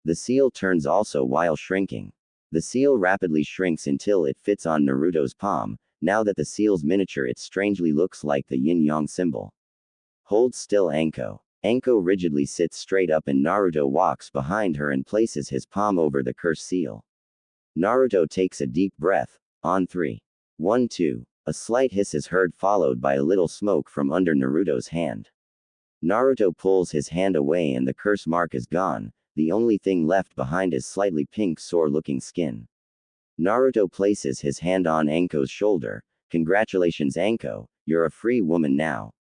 The seal turns also while shrinking. The seal rapidly shrinks until it fits on Naruto's palm. Now that the seal's miniature, it strangely looks like the yin-yang symbol. Hold still, Anko. Anko rigidly sits straight up and Naruto walks behind her and places his palm over the cursed seal. Naruto takes a deep breath. On 3. 1, 2. A slight hiss is heard, followed by a little smoke from under Naruto's hand. Naruto pulls his hand away and the curse mark is gone. The only thing left behind is slightly pink, sore-looking skin. Naruto places his hand on Anko's shoulder. Congratulations, Anko. You're a free woman now.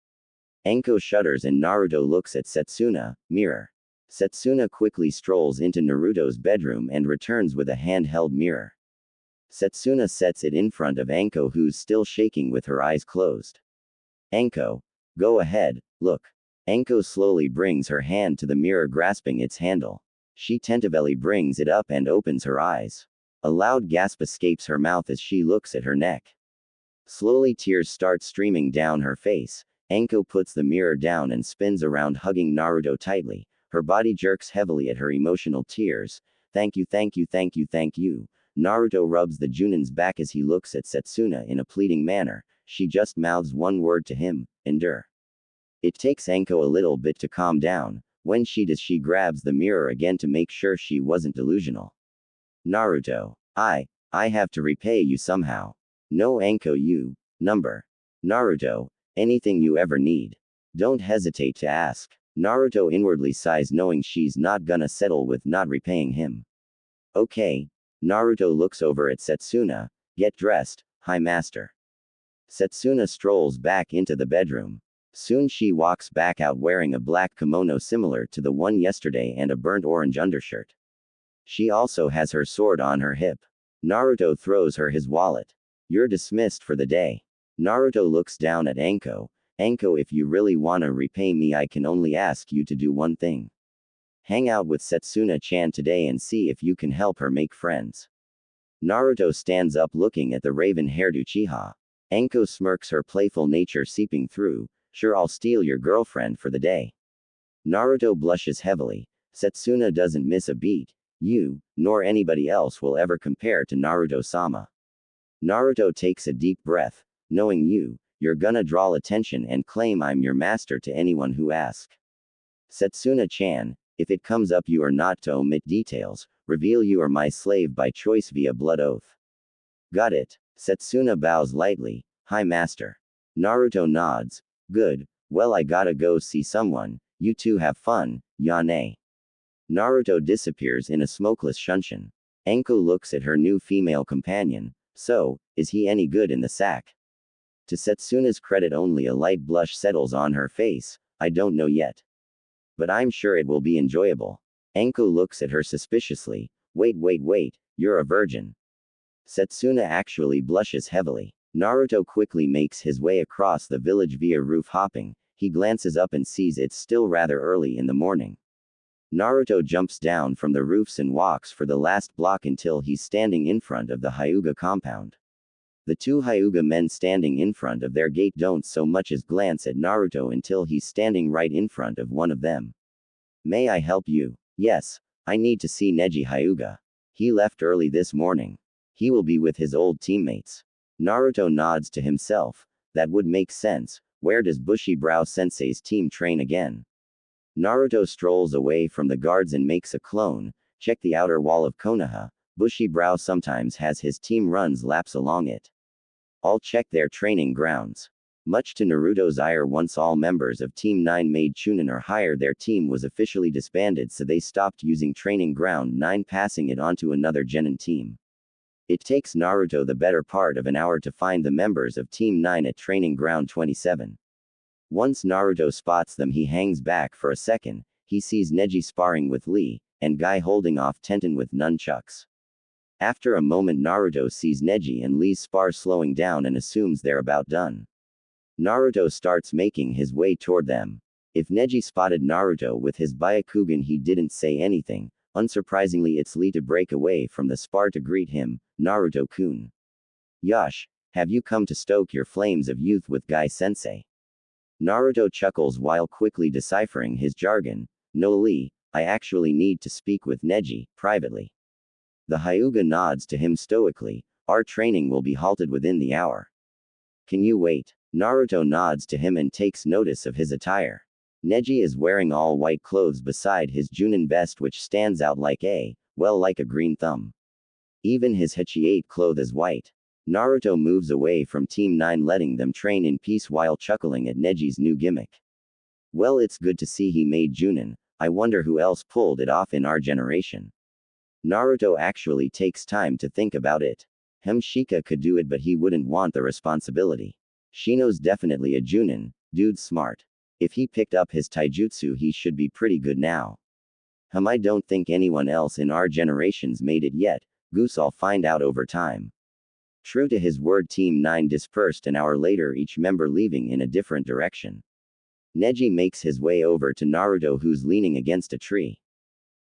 Anko shudders and Naruto looks at Setsuna. Mirror. Setsuna quickly strolls into Naruto's bedroom and returns with a handheld mirror. Setsuna sets it in front of Anko, who's still shaking with her eyes closed. Anko. Go ahead, look. Anko slowly brings her hand to the mirror, grasping its handle. She tentatively brings it up and opens her eyes. A loud gasp escapes her mouth as she looks at her neck. Slowly tears start streaming down her face. Anko puts the mirror down and spins around, hugging Naruto tightly. Her body jerks heavily at her emotional tears. Thank you, thank you, thank you, thank you. Naruto rubs the Junin's back as he looks at Setsuna in a pleading manner. She just mouths one word to him: endure. It takes Anko a little bit to calm down. When she does, she grabs the mirror again to make sure she wasn't delusional. Naruto. I have to repay you somehow. No, Anko, you. Number. Naruto. Anything you ever need. Don't hesitate to ask. Naruto inwardly sighs, knowing she's not gonna settle with not repaying him. Okay. Naruto looks over at Setsuna. Get dressed, High Master. Setsuna strolls back into the bedroom. Soon she walks back out wearing a black kimono similar to the one yesterday and a burnt orange undershirt. She also has her sword on her hip. Naruto throws her his wallet. You're dismissed for the day. Naruto looks down at Anko. Anko, if you really wanna repay me, I can only ask you to do one thing. Hang out with Setsuna-chan today and see if you can help her make friends. Naruto stands up looking at the raven-haired Uchiha. Anko smirks, her playful nature seeping through. Sure, I'll steal your girlfriend for the day. Naruto blushes heavily. Setsuna doesn't miss a beat. You, nor anybody else, will ever compare to Naruto-sama. Naruto takes a deep breath. Knowing you're gonna draw attention and claim I'm your master to anyone who asks. Setsuna-chan, if it comes up, you are not to omit details. Reveal you are my slave by choice via blood oath. Got it. Setsuna bows lightly. High Master. Naruto nods. Good. Well, I gotta go see someone. You two have fun, Yane. Naruto disappears in a smokeless shunshin. Anko looks at her new female companion. So, is he any good in the sack? To Setsuna's credit, only a light blush settles on her face. I don't know yet. But I'm sure it will be enjoyable. Anko looks at her suspiciously. Wait, you're a virgin. Setsuna actually blushes heavily. Naruto quickly makes his way across the village via roof hopping. He glances up and sees it's still rather early in the morning. Naruto jumps down from the roofs and walks for the last block until he's standing in front of the Hyuga compound. The two Hyuga men standing in front of their gate don't so much as glance at Naruto until he's standing right in front of one of them. May I help you? Yes, I need to see Neji Hyuga. He left early this morning. He will be with his old teammates. Naruto nods to himself. That would make sense. Where does Bushy Brow Sensei's team train again? Naruto strolls away from the guards and makes a clone. Check the outer wall of Konoha. Bushy Brow sometimes has his team runs laps along it. I'll check their training grounds. Much to Naruto's ire, once all members of Team 9 made Chunin or higher, their team was officially disbanded, so they stopped using Training Ground 9, passing it on to another genin team. It takes Naruto the better part of an hour to find the members of Team 9 at Training Ground 27. Once Naruto spots them, he hangs back for a second. He sees Neji sparring with Lee, and Guy holding off Tenten with nunchucks. After a moment, Naruto sees Neji and Lee's spar slowing down and assumes they're about done. Naruto starts making his way toward them. If Neji spotted Naruto with his Byakugan, he didn't say anything. Unsurprisingly, it's Lee to break away from the spar to greet him. Naruto-kun. Yosh, have you come to stoke your flames of youth with Guy-sensei? Naruto chuckles while quickly deciphering his jargon. No, Lee, I actually need to speak with Neji, privately. The Hyuga nods to him stoically. Our training will be halted within the hour. Can you wait? Naruto nods to him and takes notice of his attire. Neji is wearing all white clothes beside his Junin vest, which stands out like a green thumb. Even his Hachiate cloth is white. Naruto moves away from Team 9, letting them train in peace while chuckling at Neji's new gimmick. Well, it's good to see he made Junin. I wonder who else pulled it off in our generation. Naruto actually takes time to think about it. Shika could do it, but he wouldn't want the responsibility. Shino's definitely a Junin, dude's smart. If he picked up his taijutsu, he should be pretty good now. I don't think anyone else in our generation's made it yet. Goose, I'll find out over time. True to his word, Team 9 dispersed an hour later, each member leaving in a different direction. Neji makes his way over to Naruto, who's leaning against a tree.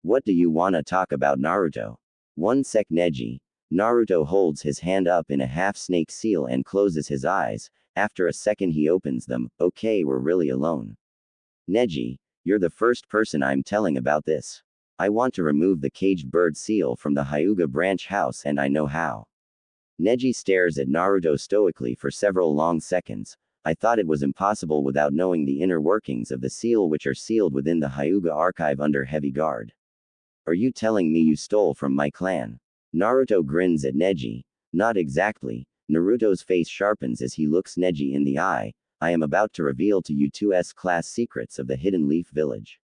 What do you wanna talk about, Naruto? One sec, Neji. Naruto holds his hand up in a half-snake seal and closes his eyes. After a second he opens them. Okay, we're really alone. Neji, you're the first person I'm telling about this. I want to remove the caged bird seal from the Hyuga branch house, and I know how. Neji stares at Naruto stoically for several long seconds. I thought it was impossible without knowing the inner workings of the seal, which are sealed within the Hyuga archive under heavy guard. Are you telling me you stole from my clan? Naruto grins at Neji. Not exactly. Naruto's face sharpens as he looks Neji in the eye. I am about to reveal to you 2's class secrets of the Hidden Leaf Village.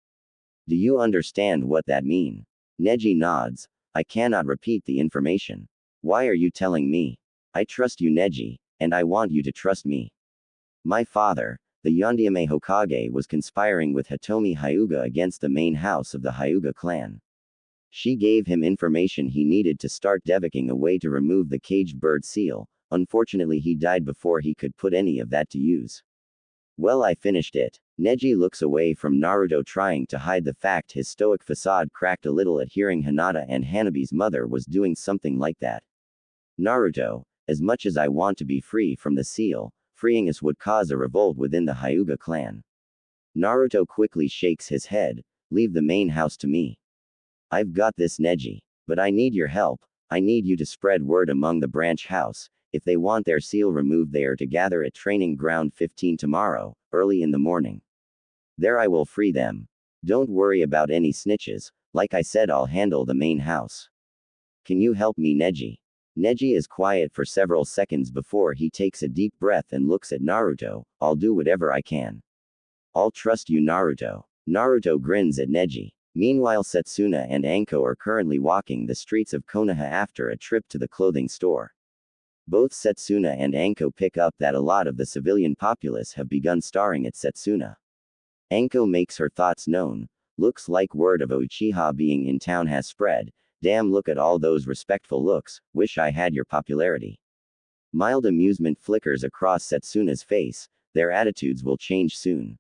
Do you understand what that mean? Neji nods. I cannot repeat the information. Why are you telling me? I trust you, Neji, and I want you to trust me. My father, the Yondaime Hokage, was conspiring with Hitomi Hyuga against the main house of the Hyuga clan. She gave him information he needed to start devicking a way to remove the caged bird seal. Unfortunately, he died before he could put any of that to use. Well, I finished it. Neji looks away from Naruto, trying to hide the fact his stoic facade cracked a little at hearing Hinata and Hanabi's mother was doing something like that. Naruto, as much as I want to be free from the seal, freeing us would cause a revolt within the Hyuga clan. Naruto quickly shakes his head. Leave the main house to me. I've got this, Neji. But I need your help. I need you to spread word among the branch house. If they want their seal removed, they are to gather at Training Ground 15 tomorrow, early in the morning. There I will free them. Don't worry about any snitches. Like I said, I'll handle the main house. Can you help me, Neji? Neji is quiet for several seconds before he takes a deep breath and looks at Naruto. I'll do whatever I can. I'll trust you, Naruto. Naruto grins at Neji. Meanwhile, Setsuna and Anko are currently walking the streets of Konoha after a trip to the clothing store. Both Setsuna and Anko pick up that a lot of the civilian populace have begun staring at Setsuna. Anko makes her thoughts known. Looks like word of Uchiha being in town has spread. Damn, look at all those respectful looks, wish I had your popularity. Mild amusement flickers across Setsuna's face, their attitudes will change soon.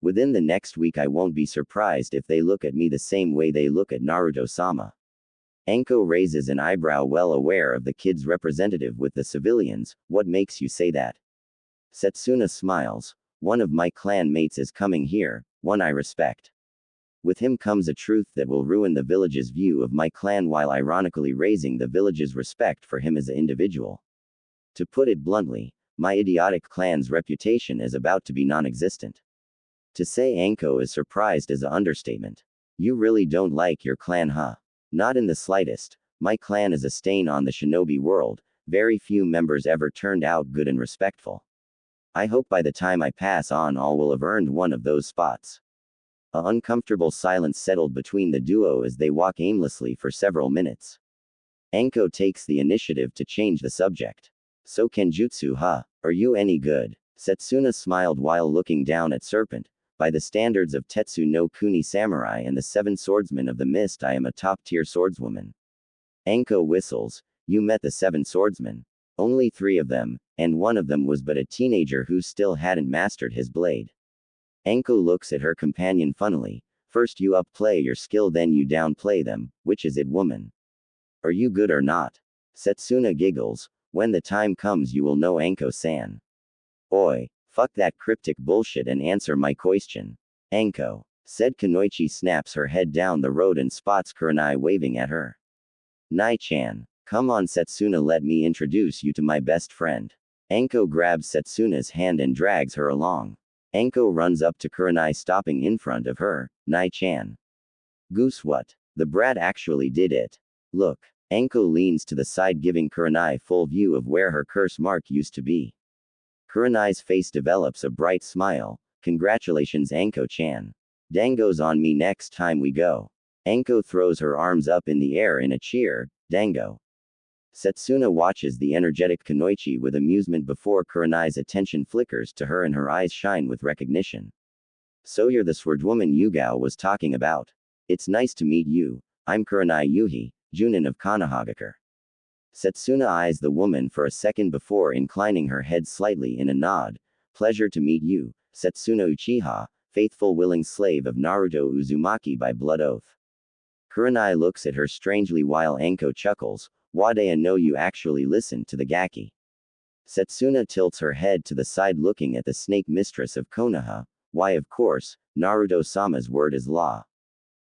Within the next week I won't be surprised if they look at me the same way they look at Naruto-sama. Anko raises an eyebrow, well aware of the kid's representative with the civilians. What makes you say that? Setsuna smiles. One of my clan mates is coming here, one I respect. With him comes a truth that will ruin the village's view of my clan while ironically raising the village's respect for him as an individual. To put it bluntly, my idiotic clan's reputation is about to be non-existent. To say Anko is surprised is an understatement. You really don't like your clan, huh? Not in the slightest. My clan is a stain on the shinobi world, very few members ever turned out good and respectful. I hope by the time I pass on all will have earned one of those spots. An uncomfortable silence settled between the duo as they walk aimlessly for several minutes. Anko takes the initiative to change the subject. So Kenjutsu, huh? Are you any good? Setsuna smiled while looking down at Serpent. By the standards of Tetsu no Kuni Samurai and the Seven Swordsmen of the Mist, I am a top-tier swordswoman. Anko whistles. You met the Seven Swordsmen. Only 3 of them, and one of them was but a teenager who still hadn't mastered his blade. Anko looks at her companion funnily. First you upplay your skill, then you downplay them. Which is it, woman? Are you good or not? Setsuna giggles. When the time comes you will know, Anko-san. Oi. Fuck that cryptic bullshit and answer my question. Anko. Said Kunoichi snaps her head down the road and spots Kurenai waving at her. Nai-chan. Come on Setsuna, let me introduce you to my best friend. Anko grabs Setsuna's hand and drags her along. Anko runs up to Kurenai, stopping in front of her. Nai-chan. Goose, what? The brat actually did it. Look. Anko leans to the side, giving Kurenai full view of where her curse mark used to be. Kurenai's face develops a bright smile. Congratulations, Anko-chan. Dango's on me next time we go. Anko throws her arms up in the air in a cheer. Dango. Setsuna watches the energetic Kunoichi with amusement before Kurenai's attention flickers to her and her eyes shine with recognition. So you're the swordwoman Yugao was talking about. It's nice to meet you. I'm Kurenai Yuhi, Junin of Konohagakure. Setsuna eyes the woman for a second before inclining her head slightly in a nod. Pleasure to meet you, Setsuna Uchiha, faithful willing slave of Naruto Uzumaki by blood oath. Kurenai looks at her strangely while Anko chuckles. Wadea no, you actually listened to the gaki. Setsuna tilts her head to the side looking at the snake mistress of Konoha. Why, of course, Naruto-sama's word is law.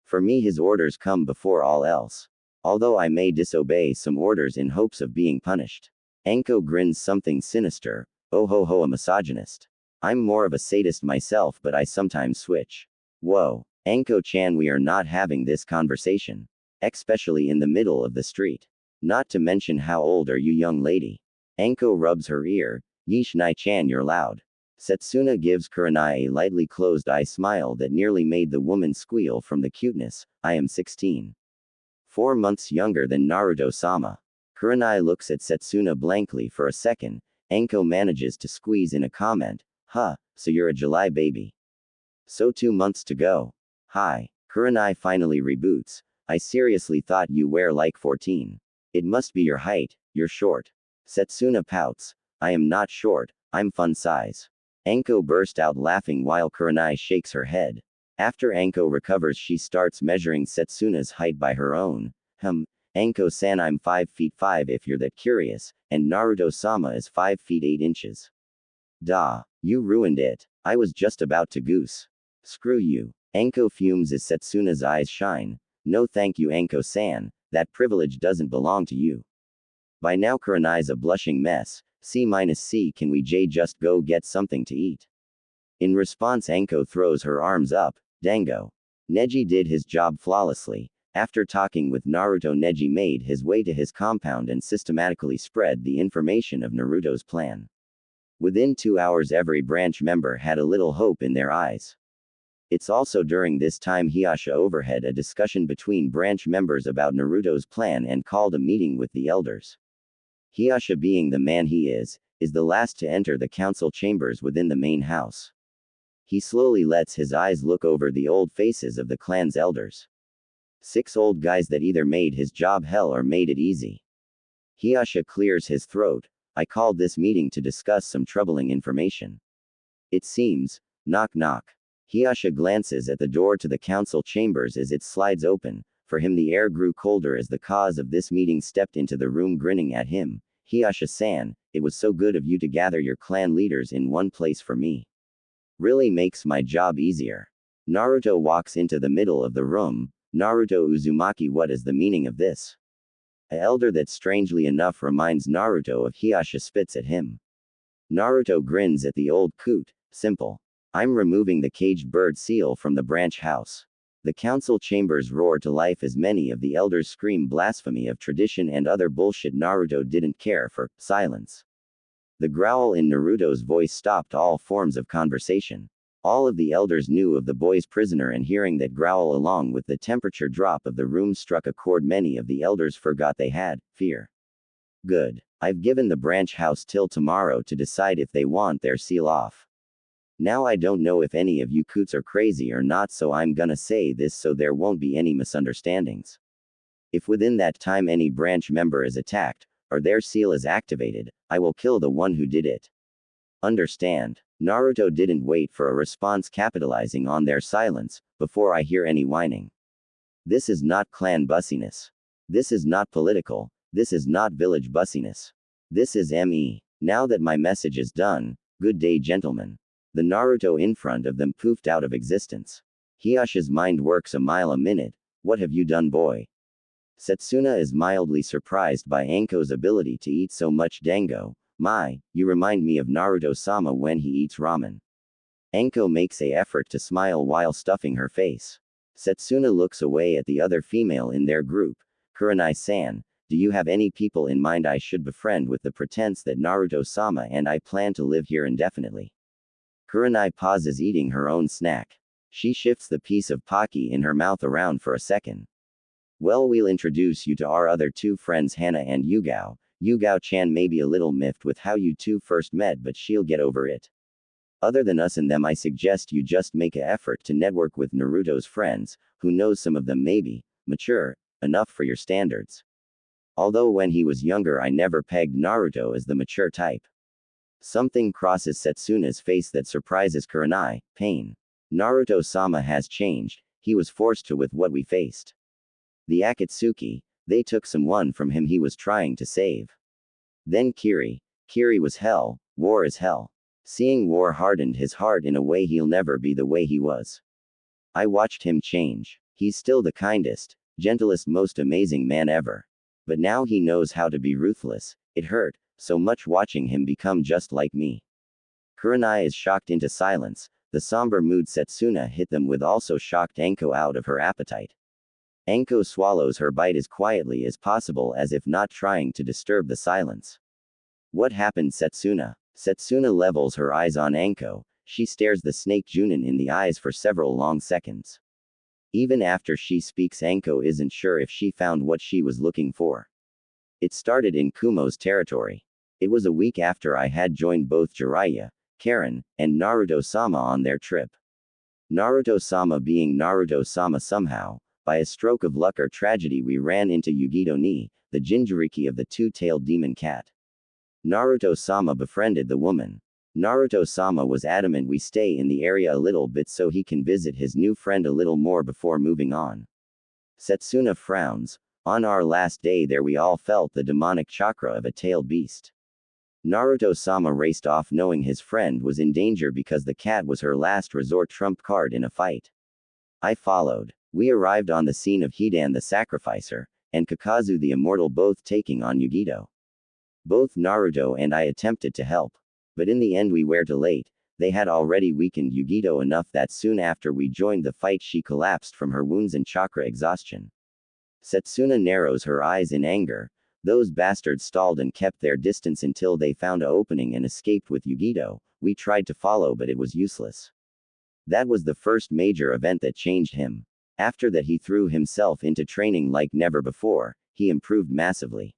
For me his orders come before all else. Although I may disobey some orders in hopes of being punished. Anko grins something sinister. Oh ho ho, a misogynist. I'm more of a sadist myself, but I sometimes switch. Whoa. Anko-chan, we are not having this conversation. Especially in the middle of the street. Not to mention, how old are you, young lady? Anko rubs her ear. Yeesh, Nai-chan, you're loud. Setsuna gives Kurenai a lightly closed eye smile that nearly made the woman squeal from the cuteness. I am 16. 4 months younger than Naruto-sama. Kurenai looks at Setsuna blankly for a second. Anko manages to squeeze in a comment. Huh, so you're a July baby. So 2 months to go. Hi. Kurenai finally reboots. I seriously thought you were like 14. It must be your height, you're short. Setsuna pouts. I am not short, I'm fun size. Anko burst out laughing while Kurenai shakes her head. After Anko recovers, she starts measuring Setsuna's height by her own. Anko-san, I'm 5 feet 5 if you're that curious, and Naruto-sama is 5 feet 8 inches. Da. You ruined it. I was just about to goose. Screw you. Anko fumes as Setsuna's eyes shine. No thank you, Anko-san, that privilege doesn't belong to you. By now Kurenai's a blushing mess. C-C, can we just go get something to eat? In response, Anko throws her arms up. Dango. Neji did his job flawlessly. After talking with Naruto, Neji made his way to his compound and systematically spread the information of Naruto's plan. Within 2 hours every branch member had a little hope in their eyes. It's also during this time Hiyasha overheard a discussion between branch members about Naruto's plan and called a meeting with the elders. Hiyasha, being the man he is the last to enter the council chambers within the main house. He slowly lets his eyes look over the old faces of the clan's elders. 6 old guys that either made his job hell or made it easy. Hiyasha clears his throat. I called this meeting to discuss some troubling information. It seems. Knock knock. Hiyasha glances at the door to the council chambers as it slides open. For him the air grew colder as the cause of this meeting stepped into the room grinning at him. Hiyasha-san, it was so good of you to gather your clan leaders in one place for me. Really makes my job easier. Naruto walks into the middle of the room. Naruto Uzumaki, what is the meaning of this? An elder that strangely enough reminds Naruto of Hiyasha spits at him. Naruto grins at the old coot. Simple. I'm removing the caged bird seal from the branch house. The council chambers roar to life as many of the elders scream blasphemy of tradition and other bullshit Naruto didn't care for. Silence. The growl in Naruto's voice stopped all forms of conversation. All of the elders knew of the boy's prisoner, and hearing that growl along with the temperature drop of the room struck a chord many of the elders forgot they had. Fear. Good. I've given the branch house till tomorrow to decide if they want their seal off. Now I don't know if any of you coots are crazy or not, so I'm gonna say this so there won't be any misunderstandings. If within that time any branch member is attacked, or their seal is activated, I will kill the one who did it. Understand? Naruto didn't wait for a response, capitalizing on their silence. Before I hear any whining. This is not clan bussiness. This is not political. This is not village bussiness. This is ME. Now that my message is done, good day, gentlemen. The Naruto in front of them poofed out of existence. Hiyasha's mind works a mile a minute. What have you done, boy? Setsuna is mildly surprised by Anko's ability to eat so much dango. My, you remind me of Naruto-sama when he eats ramen. Anko makes an effort to smile while stuffing her face. Setsuna looks away at the other female in their group. Kurenai-san, do you have any people in mind I should befriend with the pretense that Naruto-sama and I plan to live here indefinitely? Kurenai pauses eating her own snack. She shifts the piece of Pocky in her mouth around for a second. Well, we'll introduce you to our other 2 friends, Hana and Yugao. Yugao-chan may be a little miffed with how you 2 first met, but she'll get over it. Other than us and them, I suggest you just make an effort to network with Naruto's friends. Who knows, some of them may be mature enough for your standards. Although when he was younger I never pegged Naruto as the mature type. Something crosses Setsuna's face that surprises Kurenai. Pain. Naruto-sama has changed. He was forced to with what we faced. The Akatsuki, they took someone from him he was trying to save. Then Kiri. Kiri was hell. War is hell. Seeing war hardened his heart in a way he'll never be the way he was. I watched him change. He's still the kindest, gentlest, most amazing man ever. But now he knows how to be ruthless. It hurt so much watching him become just like me. Kurenai is shocked into silence. The somber mood Setsuna hit them with also shocked Anko out of her appetite. Anko swallows her bite as quietly as possible, as if not trying to disturb the silence. What happened, Setsuna? Setsuna levels her eyes on Anko. She stares the snake Junin in the eyes for several long seconds. Even after she speaks, Anko isn't sure if she found what she was looking for. It started in Kumo's territory. It was a week after I had joined both Jiraiya, Karen, and Naruto-sama on their trip. Naruto-sama being Naruto-sama, somehow, by a stroke of luck or tragedy, we ran into Yugito-ni, the Jinjuriki of the 2-tailed demon cat. Naruto-sama befriended the woman. Naruto-sama was adamant we stay in the area a little bit so he can visit his new friend a little more before moving on. Setsuna frowns. On our last day there we all felt the demonic chakra of a tailed beast. Naruto-sama raced off knowing his friend was in danger because the cat was her last resort trump card in a fight. I followed. We arrived on the scene of Hidan the Sacrificer, and Kakazu the Immortal both taking on Yugito. Both Naruto and I attempted to help. But in the end we were too late. They had already weakened Yugito enough that soon after we joined the fight she collapsed from her wounds and chakra exhaustion. Setsuna narrows her eyes in anger. Those bastards stalled and kept their distance until they found an opening and escaped with Yugito. We tried to follow but it was useless. That was the first major event that changed him. After that he threw himself into training like never before. He improved massively.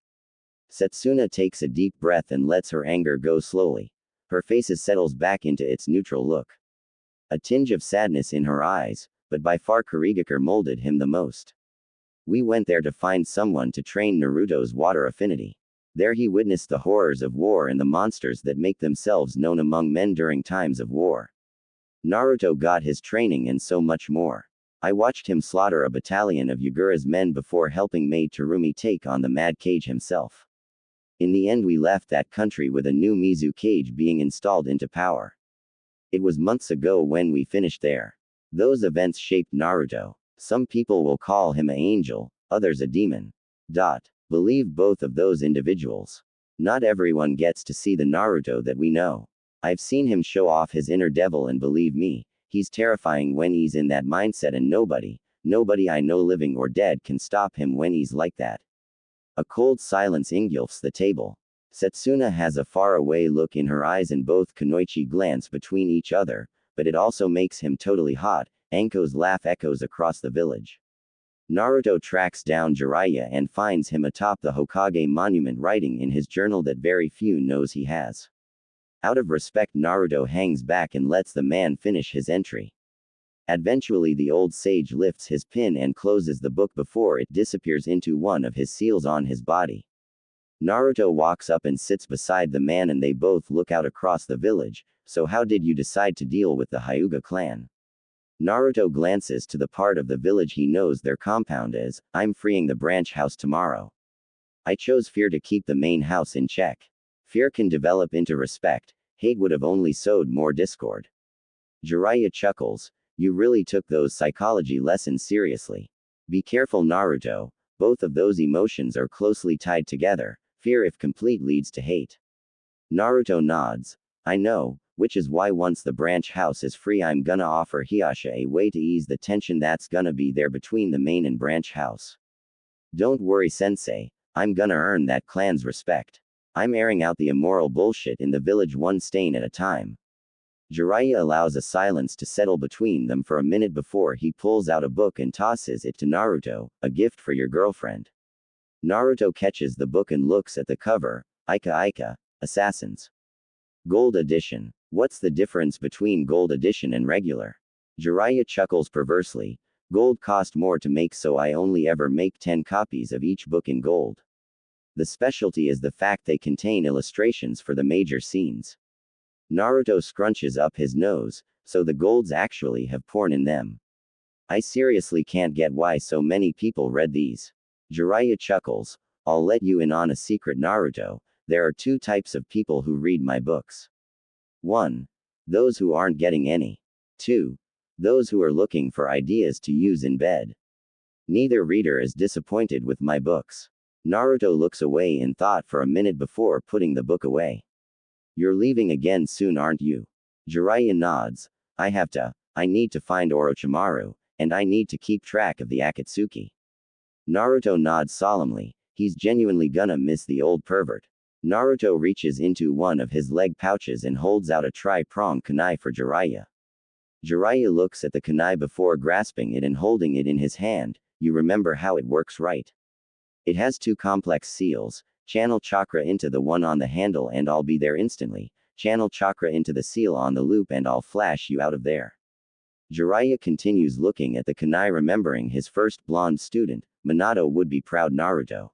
Setsuna takes a deep breath and lets her anger go slowly. Her face settles back into its neutral look. A tinge of sadness in her eyes, but by far Kurigakure molded him the most. We went there to find someone to train Naruto's water affinity. There he witnessed the horrors of war and the monsters that make themselves known among men during times of war. Naruto got his training and so much more. I watched him slaughter a battalion of Yagura's men before helping Maid Terumi take on the Mad Cage himself. In the end we left that country with a new Mizu cage being installed into power. It was months ago when we finished there. Those events shaped Naruto. Some people will call him an angel, others a demon. Believe both of those individuals. Not everyone gets to see the Naruto that we know. I've seen him show off his inner devil and believe me, he's terrifying when he's in that mindset and nobody I know living or dead can stop him when he's like that. A cold silence engulfs the table. Setsuna has a faraway look in her eyes and both Kunoichi glance between each other, but it also makes him totally hot. Anko's laugh echoes across the village. Naruto tracks down Jiraiya and finds him atop the Hokage monument writing in his journal that very few knows he has. Out of respect Naruto hangs back and lets the man finish his entry. Eventually the old sage lifts his pin and closes the book before it disappears into one of his seals on his body. Naruto walks up and sits beside the man and they both look out across the village. So how did you decide to deal with the Hyuga clan? Naruto glances to the part of the village he knows their compound is. I'm freeing the branch house tomorrow. I chose fear to keep the main house in check. Fear can develop into respect. Hate would have only sowed more discord. Jiraiya chuckles. You really took those psychology lessons seriously. Be careful, Naruto. Both of those emotions are closely tied together. Fear, if complete, leads to hate. Naruto nods. I know, which is why once the branch house is free I'm gonna offer Hiyasha a way to ease the tension that's gonna be there between the main and branch house. Don't worry, sensei. I'm gonna earn that clan's respect. I'm airing out the immoral bullshit in the village one stain at a time. Jiraiya allows a silence to settle between them for a minute before he pulls out a book and tosses it to Naruto. A gift for your girlfriend. Naruto catches the book and looks at the cover. Ika Ika, Assassins. Gold edition. What's the difference between gold edition and regular? Jiraiya chuckles perversely. Gold cost more to make, so I only ever make 10 copies of each book in gold. The specialty is the fact they contain illustrations for the major scenes. Naruto scrunches up his nose, so the golds actually have porn in them. I seriously can't get why so many people read these. Jiraiya chuckles. I'll let you in on a secret, Naruto. There are two types of people who read my books. 1. Those who aren't getting any. 2. Those who are looking for ideas to use in bed. Neither reader is disappointed with my books. Naruto looks away in thought for a minute before putting the book away. You're leaving again soon, aren't you? Jiraiya nods. I need to find Orochimaru, and I need to keep track of the Akatsuki. Naruto nods solemnly. He's genuinely gonna miss the old pervert. Naruto reaches into one of his leg pouches and holds out a tri-pronged kunai for Jiraiya. Jiraiya looks at the kunai before grasping it and holding it in his hand. You remember how it works, right? It has 2 complex seals. Channel chakra into the one on the handle and I'll be there instantly. Channel chakra into the seal on the loop and I'll flash you out of there. Jiraiya continues looking at the kunai, remembering his first blonde student. Minato would be proud. Naruto.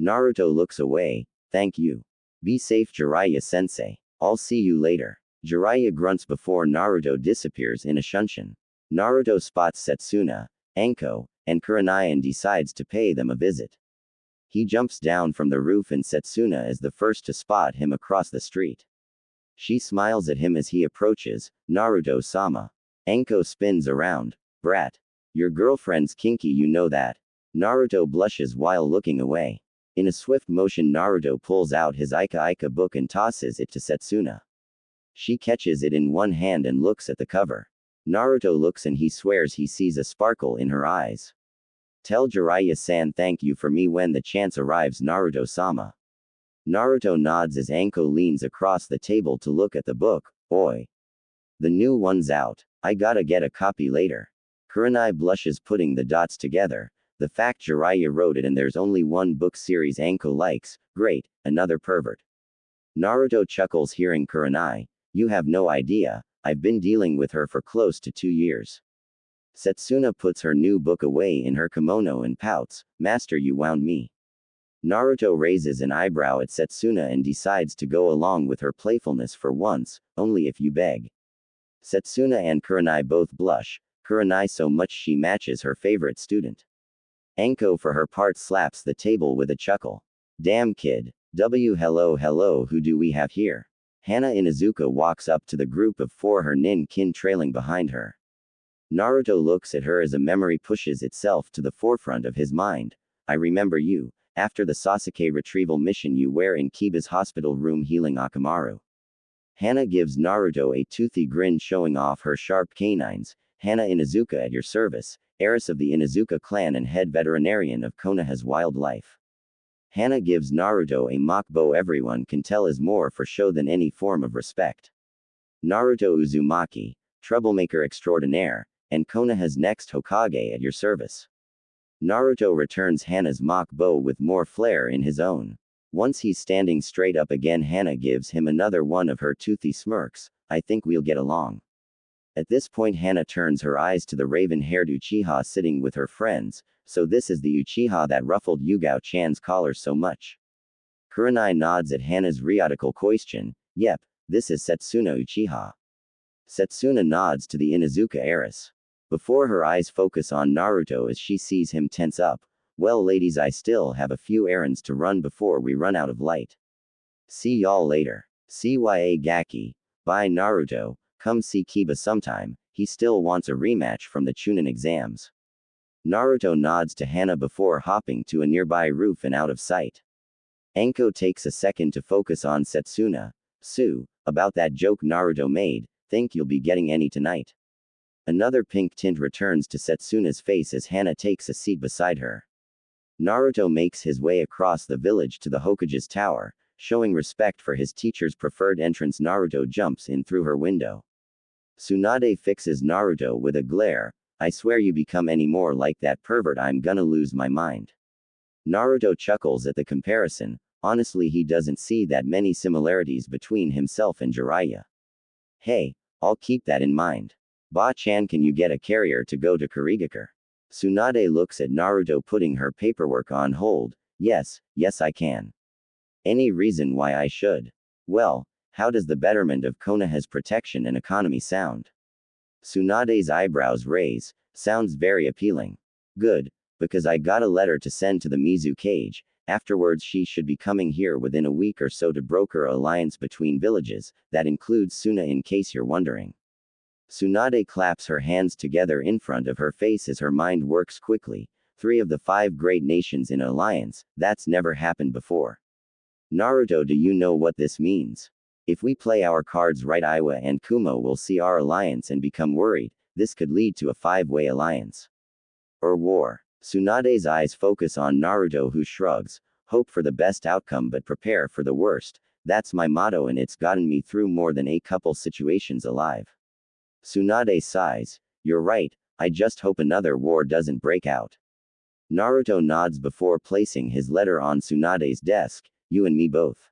Naruto looks away. Thank you. Be safe, Jiraiya sensei. I'll see you later. Jiraiya grunts before Naruto disappears in a shunshin. Naruto spots Setsuna, Anko, and Kurenai and decides to pay them a visit. He jumps down from the roof and Setsuna is the first to spot him across the street. She smiles at him as he approaches. Naruto-sama. Anko spins around. Brat. Your girlfriend's kinky, you know that. Naruto blushes while looking away. In a swift motion Naruto pulls out his Ika Ika book and tosses it to Setsuna. She catches it in one hand and looks at the cover. Naruto looks and he swears he sees a sparkle in her eyes. Tell Jiraiya-san thank you for me when the chance arrives, Naruto-sama. Naruto nods as Anko leans across the table to look at the book. Oi. The new one's out. I gotta get a copy later. Kurenai blushes, putting the dots together. The fact Jiraiya wrote it and there's only one book series Anko likes. Great, another pervert. Naruto chuckles hearing Kurenai. You have no idea, I've been dealing with her for close to 2 years. Setsuna puts her new book away in her kimono and pouts, "Master, you wound me." Naruto raises an eyebrow at Setsuna and decides to go along with her playfulness for once, only if you beg. Setsuna and Kurenai both blush, Kurenai so much she matches her favorite student. Anko for her part slaps the table with a chuckle. "Damn kid. Hello, who do we have here?" Hana Inuzuka walks up to the group of four, her nin-kin trailing behind her. Naruto looks at her as a memory pushes itself to the forefront of his mind. "I remember you. After the Sasuke retrieval mission you were in Kiba's hospital room healing Akamaru." Hana gives Naruto a toothy grin showing off her sharp canines. "Hana Inuzuka at your service, heiress of the Inuzuka clan and head veterinarian of Konoha's wildlife." Hana gives Naruto a mock bow everyone can tell is more for show than any form of respect. "Naruto Uzumaki, troublemaker extraordinaire, and Konoha's next Hokage at your service." Naruto returns Hana's mock bow with more flair in his own. Once he's standing straight up again, Hana gives him another one of her toothy smirks. "I think we'll get along." At this point Hana turns her eyes to the raven-haired Uchiha sitting with her friends. "So this is the Uchiha that ruffled Yugao-chan's collar so much?" Kurenai nods at Hana's rhetorical question. "Yep, this is Setsuna Uchiha." Setsuna nods to the Inuzuka heiress. Before her eyes focus on Naruto as she sees him tense up. "Well ladies, I still have a few errands to run before we run out of light. See y'all later. CYA Gaki. Bye Naruto, come see Kiba sometime, he still wants a rematch from the Chunin exams." Naruto nods to Hana before hopping to a nearby roof and out of sight. Anko takes a second to focus on Setsuna. "Sue, about that joke Naruto made, think you'll be getting any tonight?" Another pink tint returns to Setsuna's face as Hana takes a seat beside her. Naruto makes his way across the village to the Hokage's tower, showing respect for his teacher's preferred entrance. Naruto jumps in through her window. Tsunade fixes Naruto with a glare. "I swear you become any more like that pervert I'm gonna lose my mind." Naruto chuckles at the comparison. Honestly, he doesn't see that many similarities between himself and Jiraiya. "Hey, I'll keep that in mind. Ba-chan, can you get a carrier to go to Kurigakure?" Tsunade looks at Naruto putting her paperwork on hold. Yes, I can." "Any reason why I should?" "Well, how does the betterment of Konoha's protection and economy sound?" Tsunade's eyebrows raise. "Sounds very appealing." "Good, because I got a letter to send to the Mizu cage. Afterwards she should be coming here within a week or so to broker an alliance between villages, that includes Suna in case you're wondering." Tsunade claps her hands together in front of her face as her mind works quickly. 3 of the 5 great nations in alliance, that's never happened before. "Naruto, do you know what this means? If we play our cards right, Iwa and Kumo will see our alliance and become worried. This could lead to a 5-way alliance. Or war." Tsunade's eyes focus on Naruto, who shrugs. "Hope for the best outcome but prepare for the worst. That's my motto and it's gotten me through more than a couple situations alive." Tsunade sighs. "You're right, I just hope another war doesn't break out." Naruto nods before placing his letter on Tsunade's desk. "You and me both."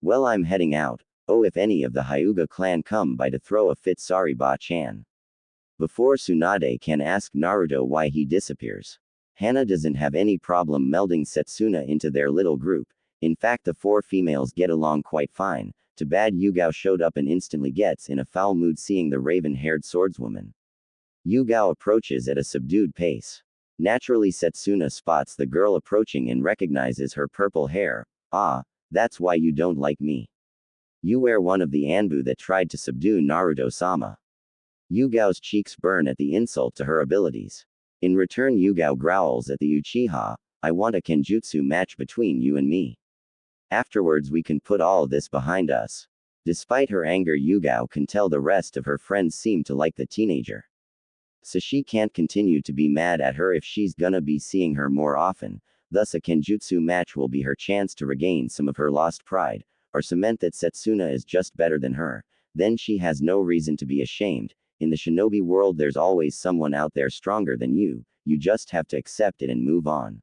"Well, I'm heading out. Oh, if any of the Hyuga clan come by to throw a fit, sorry Ba-chan." Before Tsunade can ask Naruto why he disappears, Hana doesn't have any problem melding Setsuna into their little group. In fact, the 4 females get along quite fine. Too bad Yugao showed up and instantly gets in a foul mood seeing the raven-haired swordswoman. Yugao approaches at a subdued pace. Naturally, Setsuna spots the girl approaching and recognizes her purple hair. "Ah, that's why you don't like me. You wear one of the Anbu that tried to subdue Naruto-sama." Yugao's cheeks burn at the insult to her abilities. In return, Yugao growls at the Uchiha. "I want a kenjutsu match between you and me. Afterwards we can put all this behind us." Despite her anger, Yugao can tell the rest of her friends seem to like the teenager. So she can't continue to be mad at her if she's gonna be seeing her more often. Thus a kenjutsu match will be her chance to regain some of her lost pride, or cement that Setsuna is just better than her. Then she has no reason to be ashamed. In the shinobi world there's always someone out there stronger than you just have to accept it and move on.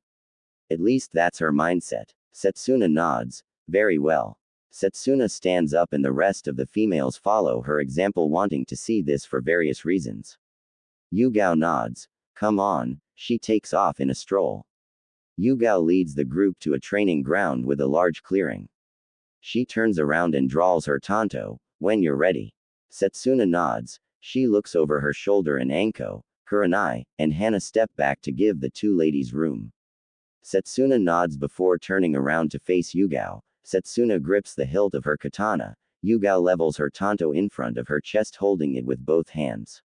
At least that's her mindset. Setsuna nods. "Very well." Setsuna stands up and the rest of the females follow her example, wanting to see this for various reasons. Yugao nods. Come on, she takes off in a stroll. Yugao leads the group to a training ground with a large clearing. She turns around and drawls her tanto, when you're ready. Setsuna nods. She looks over her shoulder and Anko, Kurenai, and Hana step back to give the two ladies room. Setsuna nods before turning around to face Yugao. Setsuna grips the hilt of her katana. Yugao levels her tanto in front of her chest, holding it with both hands.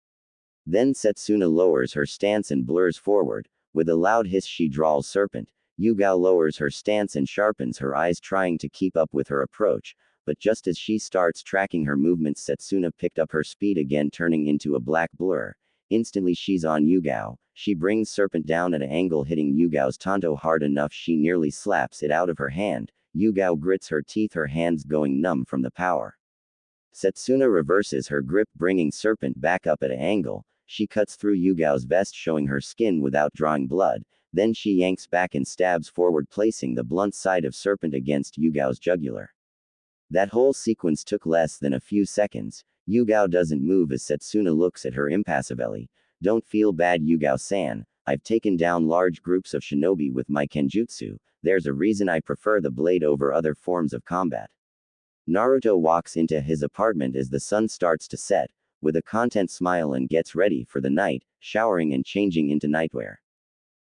Then Setsuna lowers her stance and blurs forward. With a loud hiss she draws serpent. Yugao lowers her stance and sharpens her eyes, trying to keep up with her approach, but just as she starts tracking her movements, Setsuna picked up her speed again, turning into a black blur. Instantly she's on Yugao. She brings serpent down at an angle, hitting Yugao's tanto hard enough she nearly slaps it out of her hand. Yugao grits her teeth, her hands going numb from the power. Setsuna reverses her grip, bringing serpent back up at an angle. She cuts through Yugao's vest, showing her skin without drawing blood. Then she yanks back and stabs forward, placing the blunt side of serpent against Yugao's jugular. That whole sequence took less than a few seconds. Yugao doesn't move as Setsuna looks at her impassively. Don't feel bad, Yugao-san. I've taken down large groups of shinobi with my kenjutsu. There's a reason I prefer the blade over other forms of combat. Naruto walks into his apartment as the sun starts to set, with a content smile, and gets ready for the night, showering and changing into nightwear.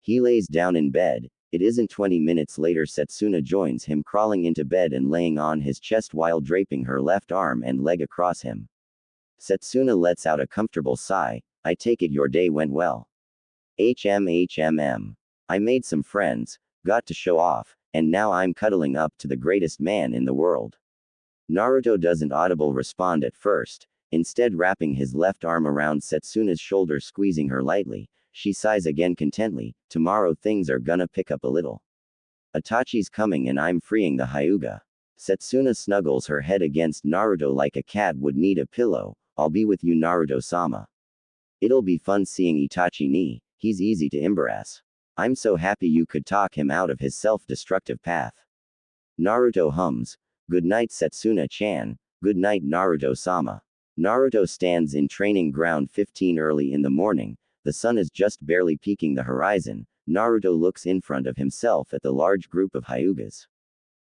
He lays down in bed. It isn't 20 minutes later Setsuna joins him, crawling into bed and laying on his chest while draping her left arm and leg across him. Setsuna lets out a comfortable sigh. I take it your day went well. HMHMM. I made some friends, got to show off, and now I'm cuddling up to the greatest man in the world. Naruto doesn't audible respond at first, instead wrapping his left arm around Setsuna's shoulder, squeezing her lightly. She sighs again contently. Tomorrow things are gonna pick up a little. Itachi's coming and I'm freeing the Hyuga. Setsuna snuggles her head against Naruto like a cat would need a pillow. I'll be with you, Naruto-sama. It'll be fun seeing Itachi ni. He's easy to embarrass. I'm so happy you could talk him out of his self-destructive path. Naruto hums. Good night, Setsuna-chan. Good night, Naruto-sama. Naruto stands in training ground 15 early in the morning. The sun is just barely peeking the horizon. Naruto looks in front of himself at the large group of Hyugas.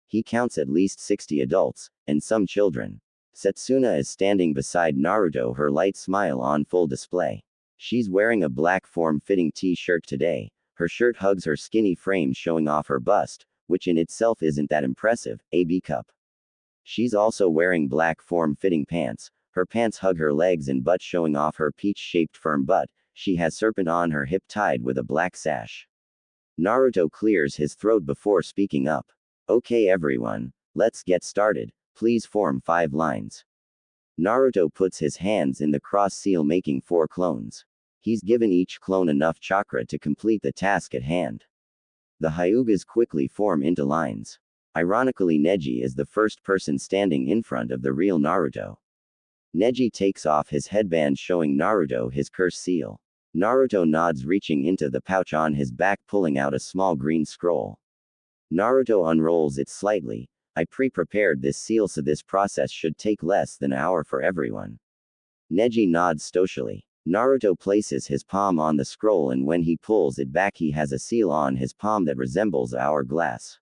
He counts at least 60 adults, and some children. Setsuna is standing beside Naruto, her light smile on full display. She's wearing a black form-fitting t-shirt today. Her shirt hugs her skinny frame, showing off her bust, which in itself isn't that impressive, a B cup. She's also wearing black form-fitting pants. Her pants hug her legs and butt, showing off her peach-shaped firm butt. She has serpent on her hip tied with a black sash. Naruto clears his throat before speaking up. Okay everyone, let's get started. Please form 5 lines. Naruto puts his hands in the cross seal, making 4 clones. He's given each clone enough chakra to complete the task at hand. The Hyugas quickly form into lines. Ironically, Neji is the first person standing in front of the real Naruto. Neji takes off his headband, showing Naruto his curse seal. Naruto nods, reaching into the pouch on his back, pulling out a small green scroll. Naruto unrolls it slightly. I pre-prepared this seal, so this process should take less than an hour for everyone. Neji nods stoically. Naruto places his palm on the scroll, and when he pulls it back he has a seal on his palm that resembles hourglass.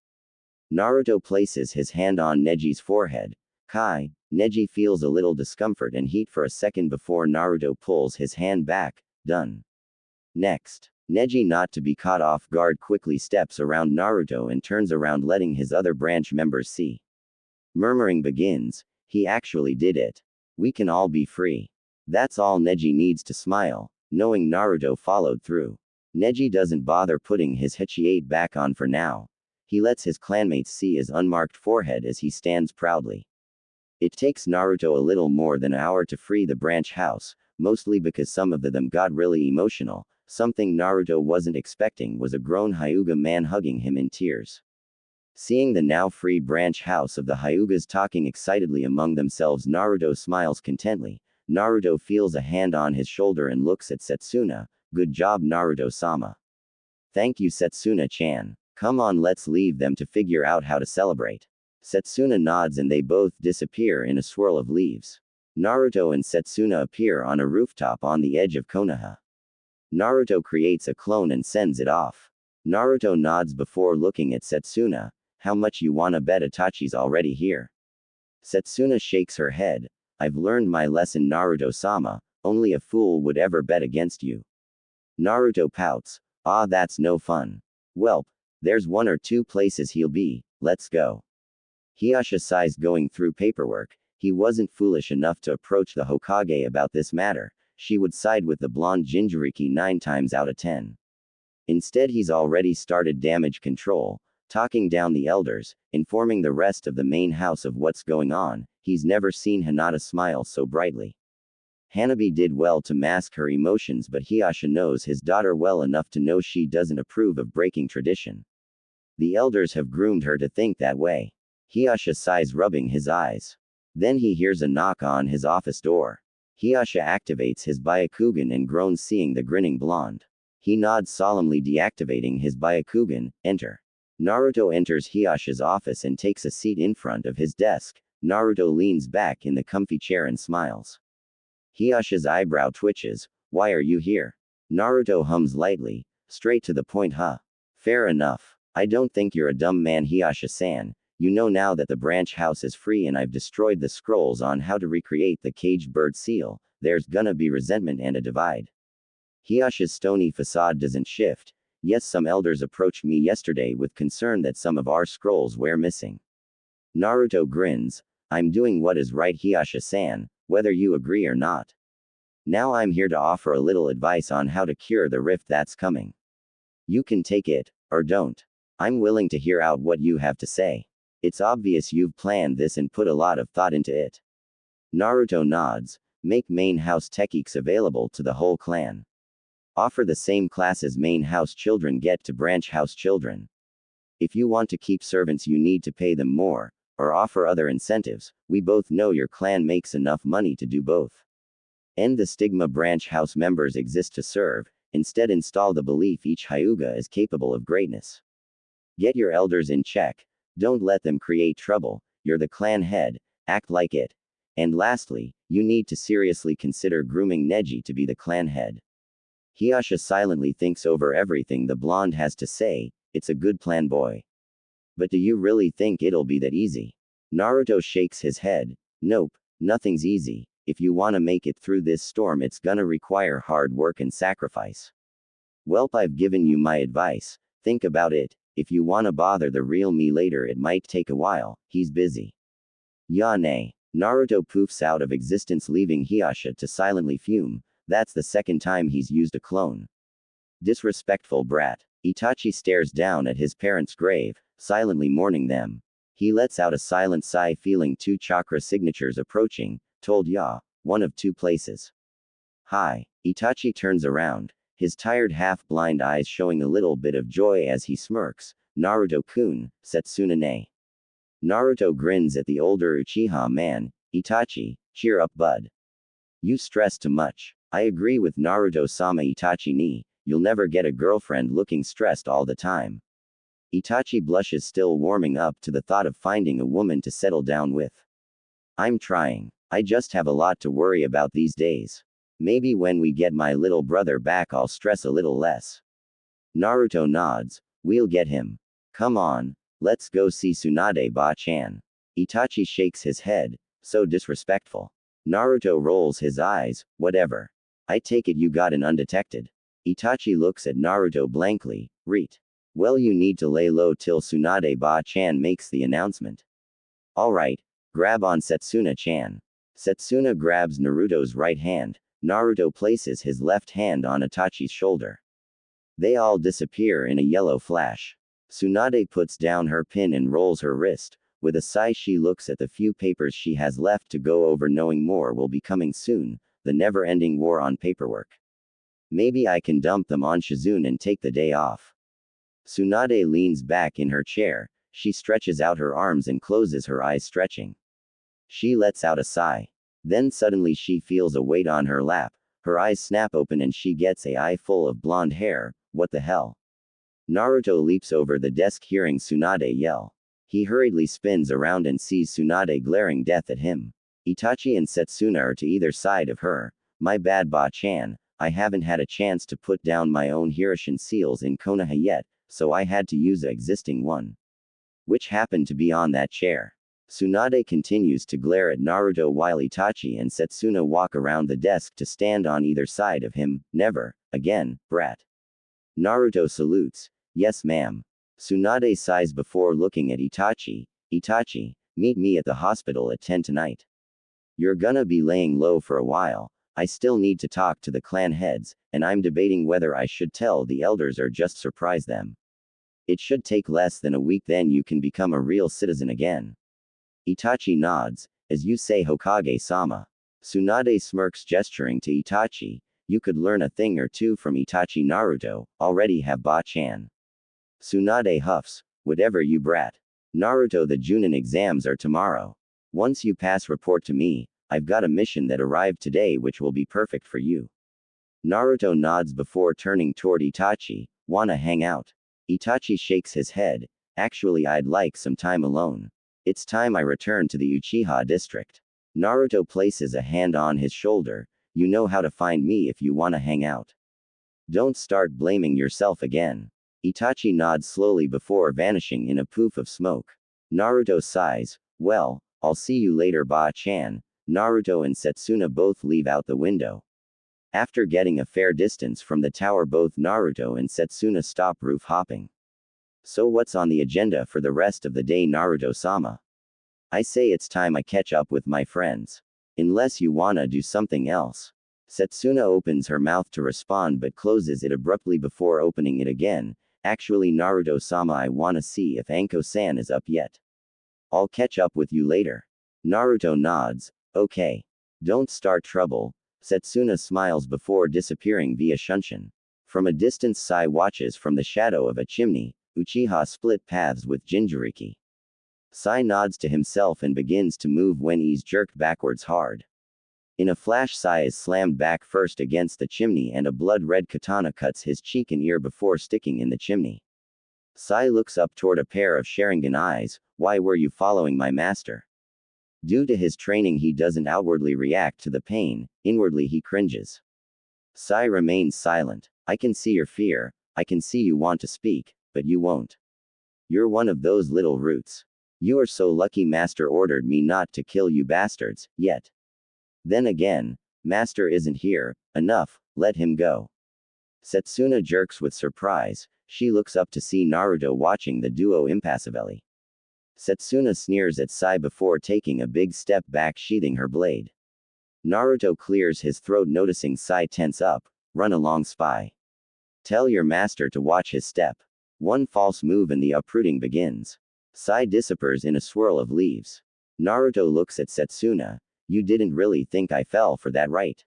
Naruto places his hand on Neji's forehead. Kai. Neji feels a little discomfort and heat for a second before Naruto pulls his hand back. Done. Next. Neji, not to be caught off guard, quickly steps around Naruto and turns around, letting his other branch members see. Murmuring begins. He actually did it. We can all be free. That's all Neji needs to smile, knowing Naruto followed through. Neji doesn't bother putting his Hichiate back on for now. He lets his clanmates see his unmarked forehead as he stands proudly. It takes Naruto a little more than an hour to free the branch house, mostly because some of them got really emotional. Something Naruto wasn't expecting was a grown Hyuga man hugging him in tears. Seeing the now free branch house of the Hyugas talking excitedly among themselves, Naruto smiles contently. Naruto feels a hand on his shoulder and looks at Setsuna. Good job, Naruto-sama. Thank you, Setsuna-chan. Come on, let's leave them to figure out how to celebrate. Setsuna nods and they both disappear in a swirl of leaves. Naruto and Setsuna appear on a rooftop on the edge of Konoha. Naruto creates a clone and sends it off. Naruto nods before looking at Setsuna. How much you wanna bet Itachi's already here? Setsuna shakes her head. I've learned my lesson, Naruto-sama. Only a fool would ever bet against you. Naruto pouts. Ah, that's no fun. Welp, there's 1 or 2 places he'll be, let's go. Hiyasha sighs going through paperwork. He wasn't foolish enough to approach the Hokage about this matter. She would side with the blonde Jinchuriki 9 times out of 10. Instead, he's already started damage control, talking down the elders, informing the rest of the main house of what's going on. He's never seen Hinata smile so brightly. Hanabi did well to mask her emotions, but Hiyasha knows his daughter well enough to know she doesn't approve of breaking tradition. The elders have groomed her to think that way. Hiyasha sighs, rubbing his eyes. Then he hears a knock on his office door. Hiyasha activates his Byakugan and groans, seeing the grinning blonde. He nods solemnly, deactivating his Byakugan. Enter. Naruto enters Hiyasha's office and takes a seat in front of his desk. Naruto leans back in the comfy chair and smiles. Hiyasha's eyebrow twitches. Why are you here? Naruto hums lightly. Straight to the point, huh? Fair enough. I don't think you're a dumb man, Hiyasha-san. You know now that the branch house is free and I've destroyed the scrolls on how to recreate the caged bird seal. There's gonna be resentment and a divide. Hiyasha's stony facade doesn't shift. Yes, some elders approached me yesterday with concern that some of our scrolls were missing. Naruto grins. I'm doing what is right, Hiyasha-san, whether you agree or not. Now I'm here to offer a little advice on how to cure the rift that's coming. You can take it, or don't. I'm willing to hear out what you have to say. It's obvious you've planned this and put a lot of thought into it. Naruto nods. Make main house techniques available to the whole clan. Offer the same classes main house children get to branch house children. If you want to keep servants, you need to pay them more, or offer other incentives. We both know your clan makes enough money to do both. End the stigma branch house members exist to serve, instead install the belief each Hyuga is capable of greatness. Get your elders in check. Don't let them create trouble. You're the clan head. Act like it. And lastly, you need to seriously consider grooming Neji to be the clan head. Hiyasha silently thinks over everything the blonde has to say. It's a good plan, boy. But do you really think it'll be that easy? Naruto shakes his head. Nope, nothing's easy. If you wanna make it through this storm, it's gonna require hard work and sacrifice. Welp, I've given you my advice. Think about it. If you wanna bother the real me later, it might take a while. He's busy. Yane. Naruto poofs out of existence, leaving Hiyasha to silently fume. That's the second time he's used a clone. Disrespectful brat. Itachi stares down at his parents' grave, silently mourning them. He lets out a silent sigh, feeling 2 chakra signatures approaching. Told ya, 1 of 2 places. Hi. Itachi turns around, his tired half-blind eyes showing a little bit of joy as he smirks. Naruto-kun, Setsuna-ne. Naruto grins at the older Uchiha man. Itachi, cheer up, bud. You stress too much. I agree with Naruto-sama, Itachi-ni. You'll never get a girlfriend looking stressed all the time. Itachi blushes, still warming up to the thought of finding a woman to settle down with. I'm trying. I just have a lot to worry about these days. Maybe when we get my little brother back, I'll stress a little less. Naruto nods. We'll get him. Come on. Let's go see Tsunade-ba-chan. Itachi shakes his head. So disrespectful. Naruto rolls his eyes. Whatever. I take it you got in undetected. Itachi looks at Naruto blankly. Reet. Well, you need to lay low till Tsunade-ba-chan makes the announcement. Alright. Grab on, Setsuna-chan. Setsuna grabs Naruto's right hand. Naruto places his left hand on Itachi's shoulder. They all disappear in a yellow flash. Tsunade puts down her pin and rolls her wrist. With a sigh, she looks at the few papers she has left to go over, knowing more will be coming soon. The never-ending war on paperwork. Maybe I can dump them on Shizune and take the day off. Tsunade leans back in her chair. She stretches out her arms and closes her eyes, stretching. She lets out a sigh. Then suddenly she feels a weight on her lap. Her eyes snap open and she gets an eye full of blonde hair. What the hell? Naruto leaps over the desk, hearing Tsunade yell. He hurriedly spins around and sees Tsunade glaring death at him. Itachi and Setsuna are to either side of her. My bad, Ba-chan. I haven't had a chance to put down my own Hiroshin seals in Konoha yet, so I had to use an existing one. Which happened to be on that chair. Tsunade continues to glare at Naruto while Itachi and Setsuna walk around the desk to stand on either side of him. Never again, brat. Naruto salutes. Yes, ma'am. Tsunade sighs before looking at Itachi. Itachi, meet me at the hospital at 10 tonight. You're gonna be laying low for a while. I still need to talk to the clan heads, and I'm debating whether I should tell the elders or just surprise them. It should take less than a week, then you can become a real citizen again. Itachi nods. As you say, Hokage-sama. Tsunade smirks, gesturing to Itachi. You could learn a thing or two from Itachi. Naruto already have Ba-chan. Tsunade huffs. Whatever, you brat. Naruto, the Junin exams are tomorrow. Once you pass, report to me. I've got a mission that arrived today which will be perfect for you. Naruto nods before turning toward Itachi. Wanna hang out? Itachi shakes his head. Actually, I'd like some time alone. It's time I return to the Uchiha district. Naruto places a hand on his shoulder. You know how to find me if you wanna hang out. Don't start blaming yourself again. Itachi nods slowly before vanishing in a poof of smoke. Naruto sighs. Well, I'll see you later, Ba-chan. Naruto and Setsuna both leave out the window. After getting a fair distance from the tower, both Naruto and Setsuna stop roof hopping. So what's on the agenda for the rest of the day, Naruto-sama? I say it's time I catch up with my friends. Unless you wanna do something else. Setsuna opens her mouth to respond but closes it abruptly before opening it again. Actually, Naruto-sama, I wanna see if Anko-san is up yet. I'll catch up with you later. Naruto nods. Okay. Don't start trouble. Setsuna smiles before disappearing via Shunshin. From a distance, Sai watches from the shadow of a chimney. Uchiha split paths with Jinchuriki. Sai nods to himself and begins to move when he's jerked backwards hard. In a flash, Sai is slammed back first against the chimney and a blood-red katana cuts his cheek and ear before sticking in the chimney. Sai looks up toward a pair of Sharingan eyes. Why were you following my master? Due to his training, he doesn't outwardly react to the pain. Inwardly, he cringes. Sai remains silent. I can see your fear. I can see you want to speak, but you won't. You're one of those little roots. You are so lucky Master ordered me not to kill you bastards, yet. Then again, Master isn't here. Enough, let him go. Setsuna jerks with surprise. She looks up to see Naruto watching the duo impassively. Setsuna sneers at Sai before taking a big step back, sheathing her blade. Naruto clears his throat, noticing Sai tense up. Run along, spy. Tell your master to watch his step. One false move and the uprooting begins. Sai disappears in a swirl of leaves. Naruto looks at Setsuna. You didn't really think I fell for that, right?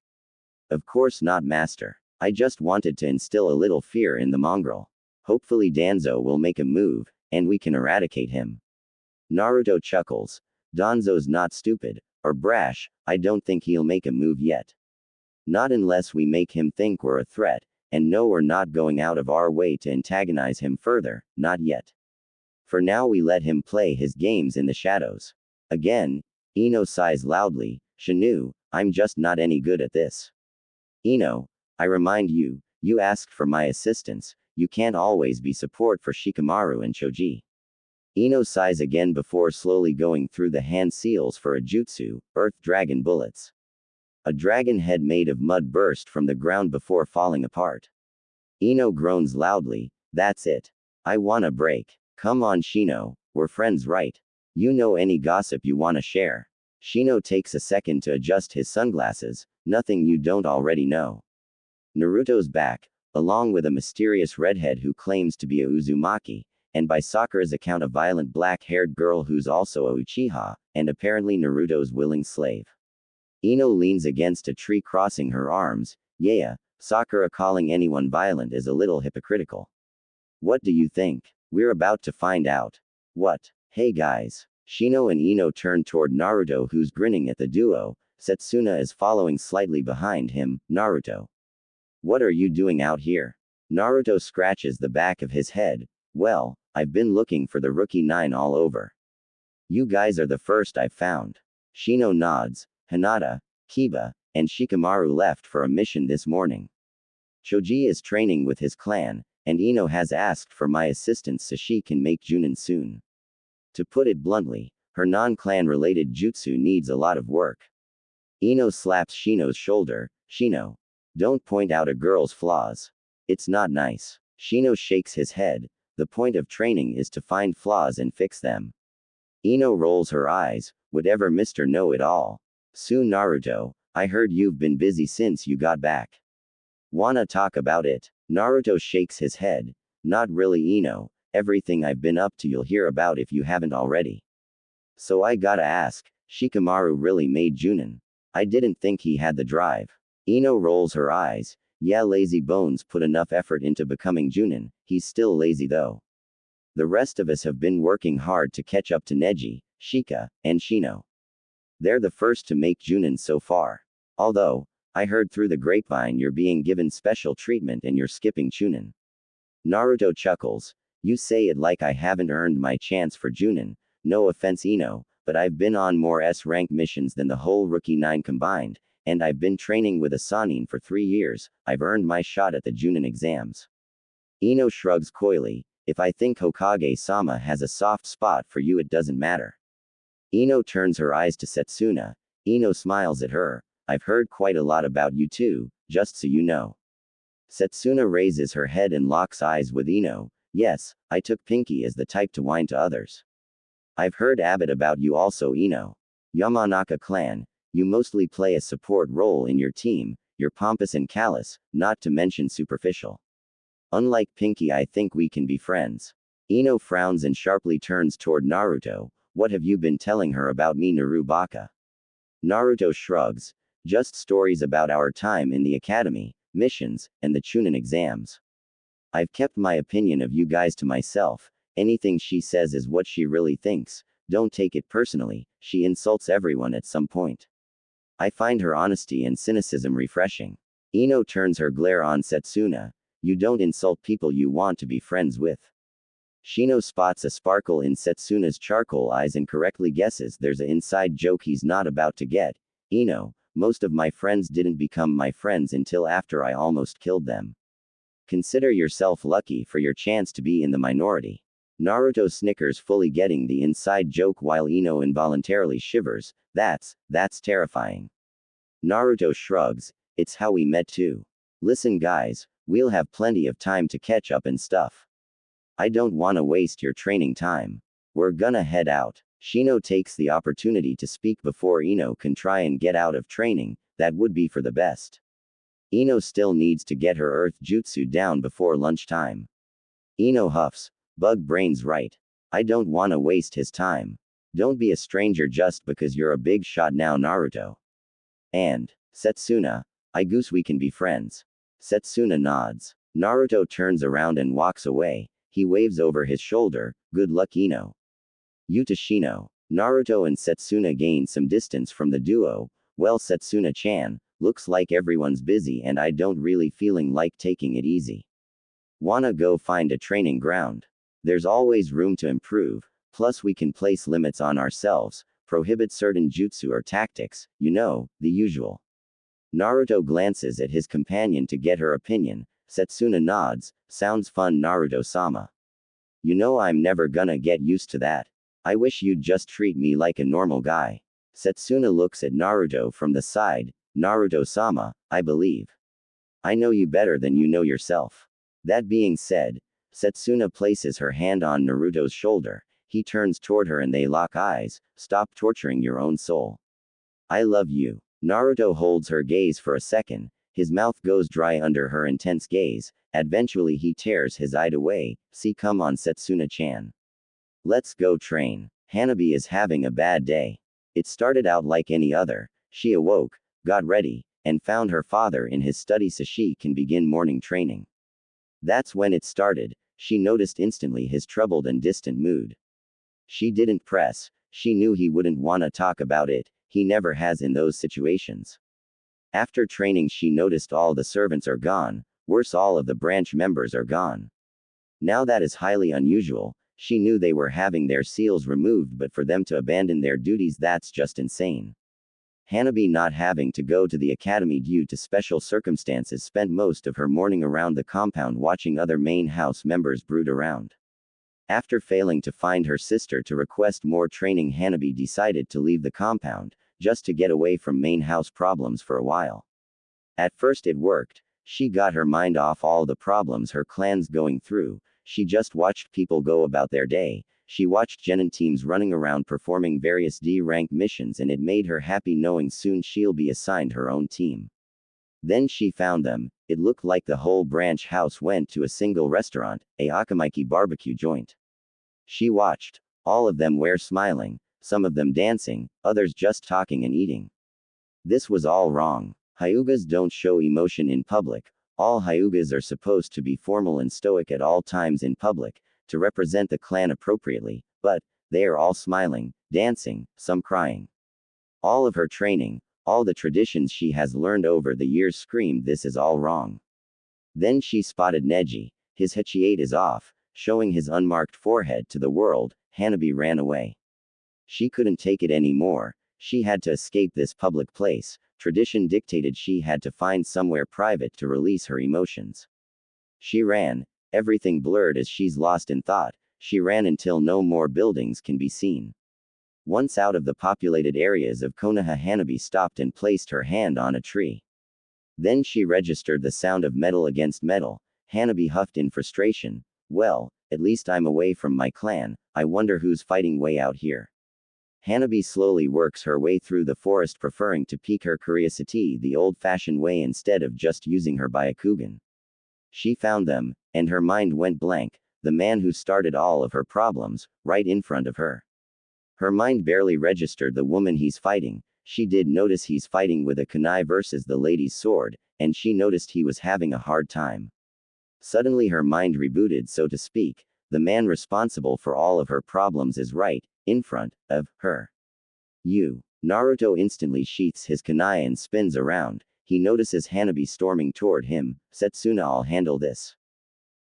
Of course not, master. I just wanted to instill a little fear in the mongrel. Hopefully Danzo will make a move, and we can eradicate him. Naruto chuckles. Danzo's not stupid, or brash. I don't think he'll make a move yet. Not unless we make him think we're a threat, and no, we're not going out of our way to antagonize him further, not yet. For now we let him play his games in the shadows. Again, Ino sighs loudly. Shinu, I'm just not any good at this. Ino, I remind you, you asked for my assistance. You can't always be support for Shikamaru and Choji. Ino sighs again before slowly going through the hand seals for a jutsu, earth dragon bullets. A dragon head made of mud burst from the ground before falling apart. Ino groans loudly. That's it. I wanna break. Come on, Shino, we're friends, right? You know any gossip you wanna share? Shino takes a second to adjust his sunglasses. Nothing you don't already know. Naruto's back, along with a mysterious redhead who claims to be a Uzumaki, and by Sakura's account a violent black-haired girl who's also a Uchiha, and apparently Naruto's willing slave. Ino leans against a tree crossing her arms. Yeah, Sakura calling anyone violent is a little hypocritical. What do you think? We're about to find out. What? Hey guys. Shino and Ino turn toward Naruto, who's grinning at the duo. Setsuna is following slightly behind him. Naruto. What are you doing out here? Naruto scratches the back of his head. Well, I've been looking for the rookie 9 all over. You guys are the first I've found. Shino nods. Hinata, Kiba, and Shikamaru left for a mission this morning. Choji is training with his clan, and Ino has asked for my assistance so she can make Junin soon. To put it bluntly, her non-clan related jutsu needs a lot of work. Ino slaps Shino's shoulder. Shino, don't point out a girl's flaws. It's not nice. Shino shakes his head. The point of training is to find flaws and fix them. Ino rolls her eyes. Whatever, Mr. Know-It-All. Soon, Naruto, I heard you've been busy since you got back. Wanna talk about it? Naruto shakes his head. Not really, Ino. Everything I've been up to you'll hear about if you haven't already. So I gotta ask, Shikamaru really made Junin? I didn't think he had the drive. Ino rolls her eyes. Yeah, lazy bones put enough effort into becoming Junin, he's still lazy though. The rest of us have been working hard to catch up to Neji, Shika, and Shino. They're the first to make Junin so far. Although, I heard through the grapevine you're being given special treatment and you're skipping Chunin. Naruto chuckles. You say it like I haven't earned my chance for Junin. No offense, Ino, but I've been on more S-rank missions than the whole Rookie 9 combined, and I've been training with a Sannin for 3 years. I've earned my shot at the Junin exams. Ino shrugs coyly. If I think Hokage-sama has a soft spot for you, it doesn't matter. Ino turns her eyes to Setsuna. Ino smiles at her. I've heard quite a lot about you too, just so you know. Setsuna raises her head and locks eyes with Ino. Yes, I took Pinky as the type to whine to others. I've heard a bit about you also, Ino. Yamanaka clan, you mostly play a support role in your team, you're pompous and callous, not to mention superficial. Unlike Pinky, I think we can be friends. Ino frowns and sharply turns toward Naruto. What have you been telling her about me, Narubaka? Naruto shrugs. Just stories about our time in the academy, missions, and the Chunin exams. I've kept my opinion of you guys to myself. Anything she says is what she really thinks. Don't take it personally, she insults everyone at some point. I find her honesty and cynicism refreshing. Ino turns her glare on Setsuna. You don't insult people you want to be friends with. Shino spots a sparkle in Setsuna's charcoal eyes and correctly guesses there's an inside joke he's not about to get. Ino, most of my friends didn't become my friends until after I almost killed them. Consider yourself lucky for your chance to be in the minority. Naruto snickers, fully getting the inside joke while Ino involuntarily shivers. That's terrifying. Naruto shrugs. It's how we met too. Listen guys, we'll have plenty of time to catch up and stuff. I don't wanna waste your training time. We're gonna head out. Shino takes the opportunity to speak before Ino can try and get out of training. That would be for the best. Ino still needs to get her earth jutsu down before lunchtime. Ino huffs. Bug brain's right. I don't wanna waste his time. Don't be a stranger just because you're a big shot now, Naruto. And, Setsuna, I goose we can be friends. Setsuna nods. Naruto turns around and walks away. He waves over his shoulder. Good luck, Ino. You to Shino. Naruto and Setsuna gain some distance from the duo. Well, Setsuna-chan, looks like everyone's busy and I don't really feeling like taking it easy. Wanna go find a training ground? There's always room to improve, plus we can place limits on ourselves, prohibit certain jutsu or tactics, you know, the usual. Naruto glances at his companion to get her opinion. Setsuna nods. Sounds fun, Naruto-sama. You know I'm never gonna get used to that. I wish you'd just treat me like a normal guy. Setsuna looks at Naruto from the side. Naruto-sama, I believe. I know you better than you know yourself. That being said, Setsuna places her hand on Naruto's shoulder. He turns toward her and they lock eyes. Stop torturing your own soul. I love you. Naruto holds her gaze for a second. His mouth goes dry under her intense gaze. Eventually he tears his eye away. See, come on, Setsuna-chan. Let's go train. Hanabi is having a bad day. It started out like any other. She awoke, got ready, and found her father in his study so she can begin morning training. That's when it started. She noticed instantly his troubled and distant mood. She didn't press. She knew he wouldn't wanna talk about it. He never has in those situations. After training, she noticed all the servants are gone. Worse, all of the branch members are gone. Now that is highly unusual. She knew they were having their seals removed, but for them to abandon their duties, that's just insane. Hanabi, not having to go to the academy due to special circumstances, spent most of her morning around the compound watching other main house members brood around. After failing to find her sister to request more training, Hanabi decided to leave the compound, just to get away from main house problems for a while. At first it worked. She got her mind off all the problems her clan's going through. She just watched people go about their day. She watched genin teams running around performing various D-rank missions, and it made her happy knowing soon she'll be assigned her own team. Then she found them. It looked like the whole branch house went to a single restaurant, a Akamaiki barbecue joint. She watched. All of them were smiling, some of them dancing, others just talking and eating. This was all wrong. Hyugas don't show emotion in public. All Hyugas are supposed to be formal and stoic at all times in public, to represent the clan appropriately, but they are all smiling, dancing, some crying. All of her training, all the traditions she has learned over the years screamed this is all wrong. Then she spotted Neji. His Hachiate is off, showing his unmarked forehead to the world. Hanabi ran away. She couldn't take it anymore. She had to escape this public place. Tradition dictated she had to find somewhere private to release her emotions. She ran. Everything blurred as she's lost in thought. She ran until no more buildings can be seen. Once out of the populated areas of Konoha, Hanabi stopped and placed her hand on a tree. Then she registered the sound of metal against metal. Hanabi huffed in frustration. Well, at least I'm away from my clan. I wonder who's fighting way out here. Hanabi slowly works her way through the forest, preferring to pique her curiosity the old-fashioned way instead of just using her Byakugan. She found them, and her mind went blank. The man who started all of her problems, right in front of her. Her mind barely registered the woman he's fighting. She did notice he's fighting with a kunai versus the lady's sword, and she noticed he was having a hard time. Suddenly her mind rebooted, so to speak. The man responsible for all of her problems is right in front of her. Naruto instantly sheaths his kunai and spins around. He notices Hanabi storming toward him. Setsuna, I'll handle this.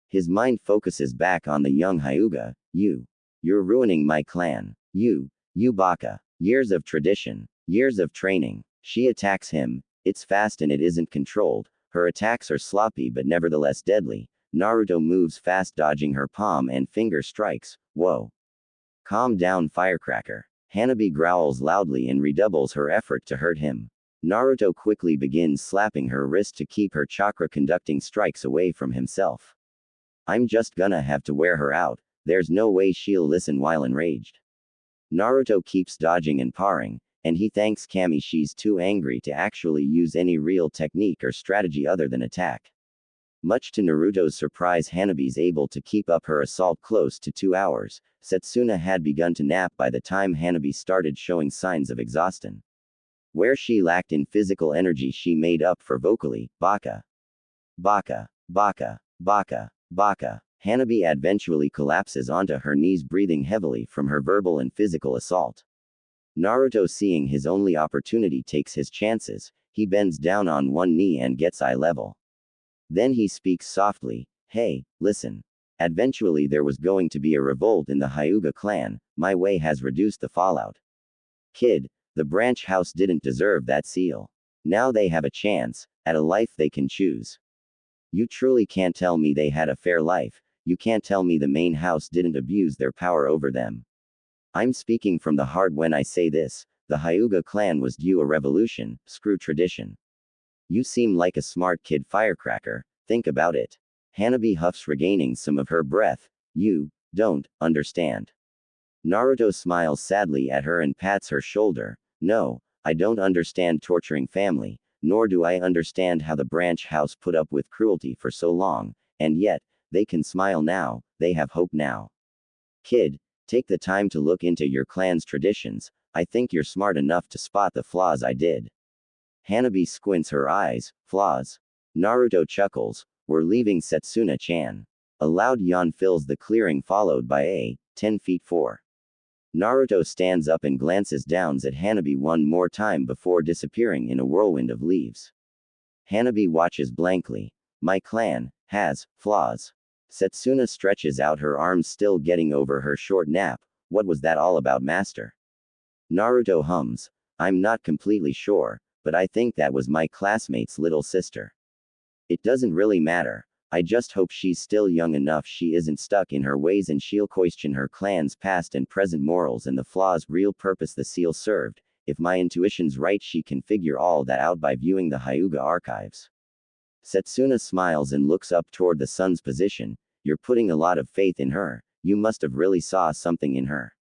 His mind focuses back on the young Hyuga. You're ruining my clan. You baka. Years of tradition. Years of training. She attacks him. It's fast and it isn't controlled. Her attacks are sloppy but nevertheless deadly. Naruto moves fast, dodging her palm and finger strikes. Whoa. Calm down, firecracker. Hanabi growls loudly and redoubles her effort to hurt him. Naruto quickly begins slapping her wrist to keep her chakra conducting strikes away from himself. I'm just gonna have to wear her out. There's no way she'll listen while enraged. Naruto keeps dodging and parrying, and he thanks Kami she's too angry to actually use any real technique or strategy other than attack. Much to Naruto's surprise, Hanabi's able to keep up her assault close to 2 hours. Setsuna had begun to nap by the time Hanabi started showing signs of exhaustion. Where she lacked in physical energy, she made up for vocally. Baka. Baka. Baka. Baka. Baka. Hanabi eventually collapses onto her knees, breathing heavily from her verbal and physical assault. Naruto, seeing his only opportunity, takes his chances. He bends down on one knee and gets eye level. Then he speaks softly. Hey, listen. Eventually there was going to be a revolt in the Hyuga clan. My way has reduced the fallout. Kid, the branch house didn't deserve that seal. Now they have a chance at a life they can choose. You truly can't tell me they had a fair life. You can't tell me the main house didn't abuse their power over them. I'm speaking from the heart when I say this. The Hyuga clan was due a revolution. Screw tradition. You seem like a smart kid, firecracker. Think about it. Hanabi huffs, regaining some of her breath. You don't understand. Naruto smiles sadly at her and pats her shoulder. No, I don't understand torturing family, nor do I understand how the branch house put up with cruelty for so long, and yet, they can smile now, they have hope now. Kid, take the time to look into your clan's traditions. I think you're smart enough to spot the flaws I did. Hanabi squints her eyes. Flaws? Naruto chuckles. We're leaving, Setsuna-chan. A loud yawn fills the clearing, followed by a 10 feet 4. Naruto stands up and glances down at Hanabi one more time before disappearing in a whirlwind of leaves. Hanabi watches blankly. My clan has flaws. Setsuna stretches out her arms, still getting over her short nap. What was that all about, master? Naruto hums. I'm not completely sure, but I think that was my classmate's little sister. It doesn't really matter. I just hope she's still young enough she isn't stuck in her ways and she'll question her clan's past and present morals and the flaw's real purpose the seal served. If my intuition's right, she can figure all that out by viewing the Hyuga archives. Setsuna smiles and looks up toward the sun's position. You're putting a lot of faith in her. You must have really saw something in her.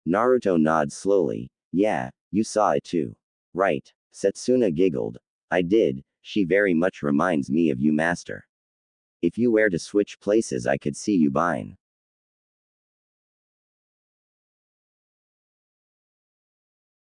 Naruto nods slowly. Yeah, you saw it too. Right. Setsuna giggled. I did. She very much reminds me of you, master. If you were to switch places, I could see you buying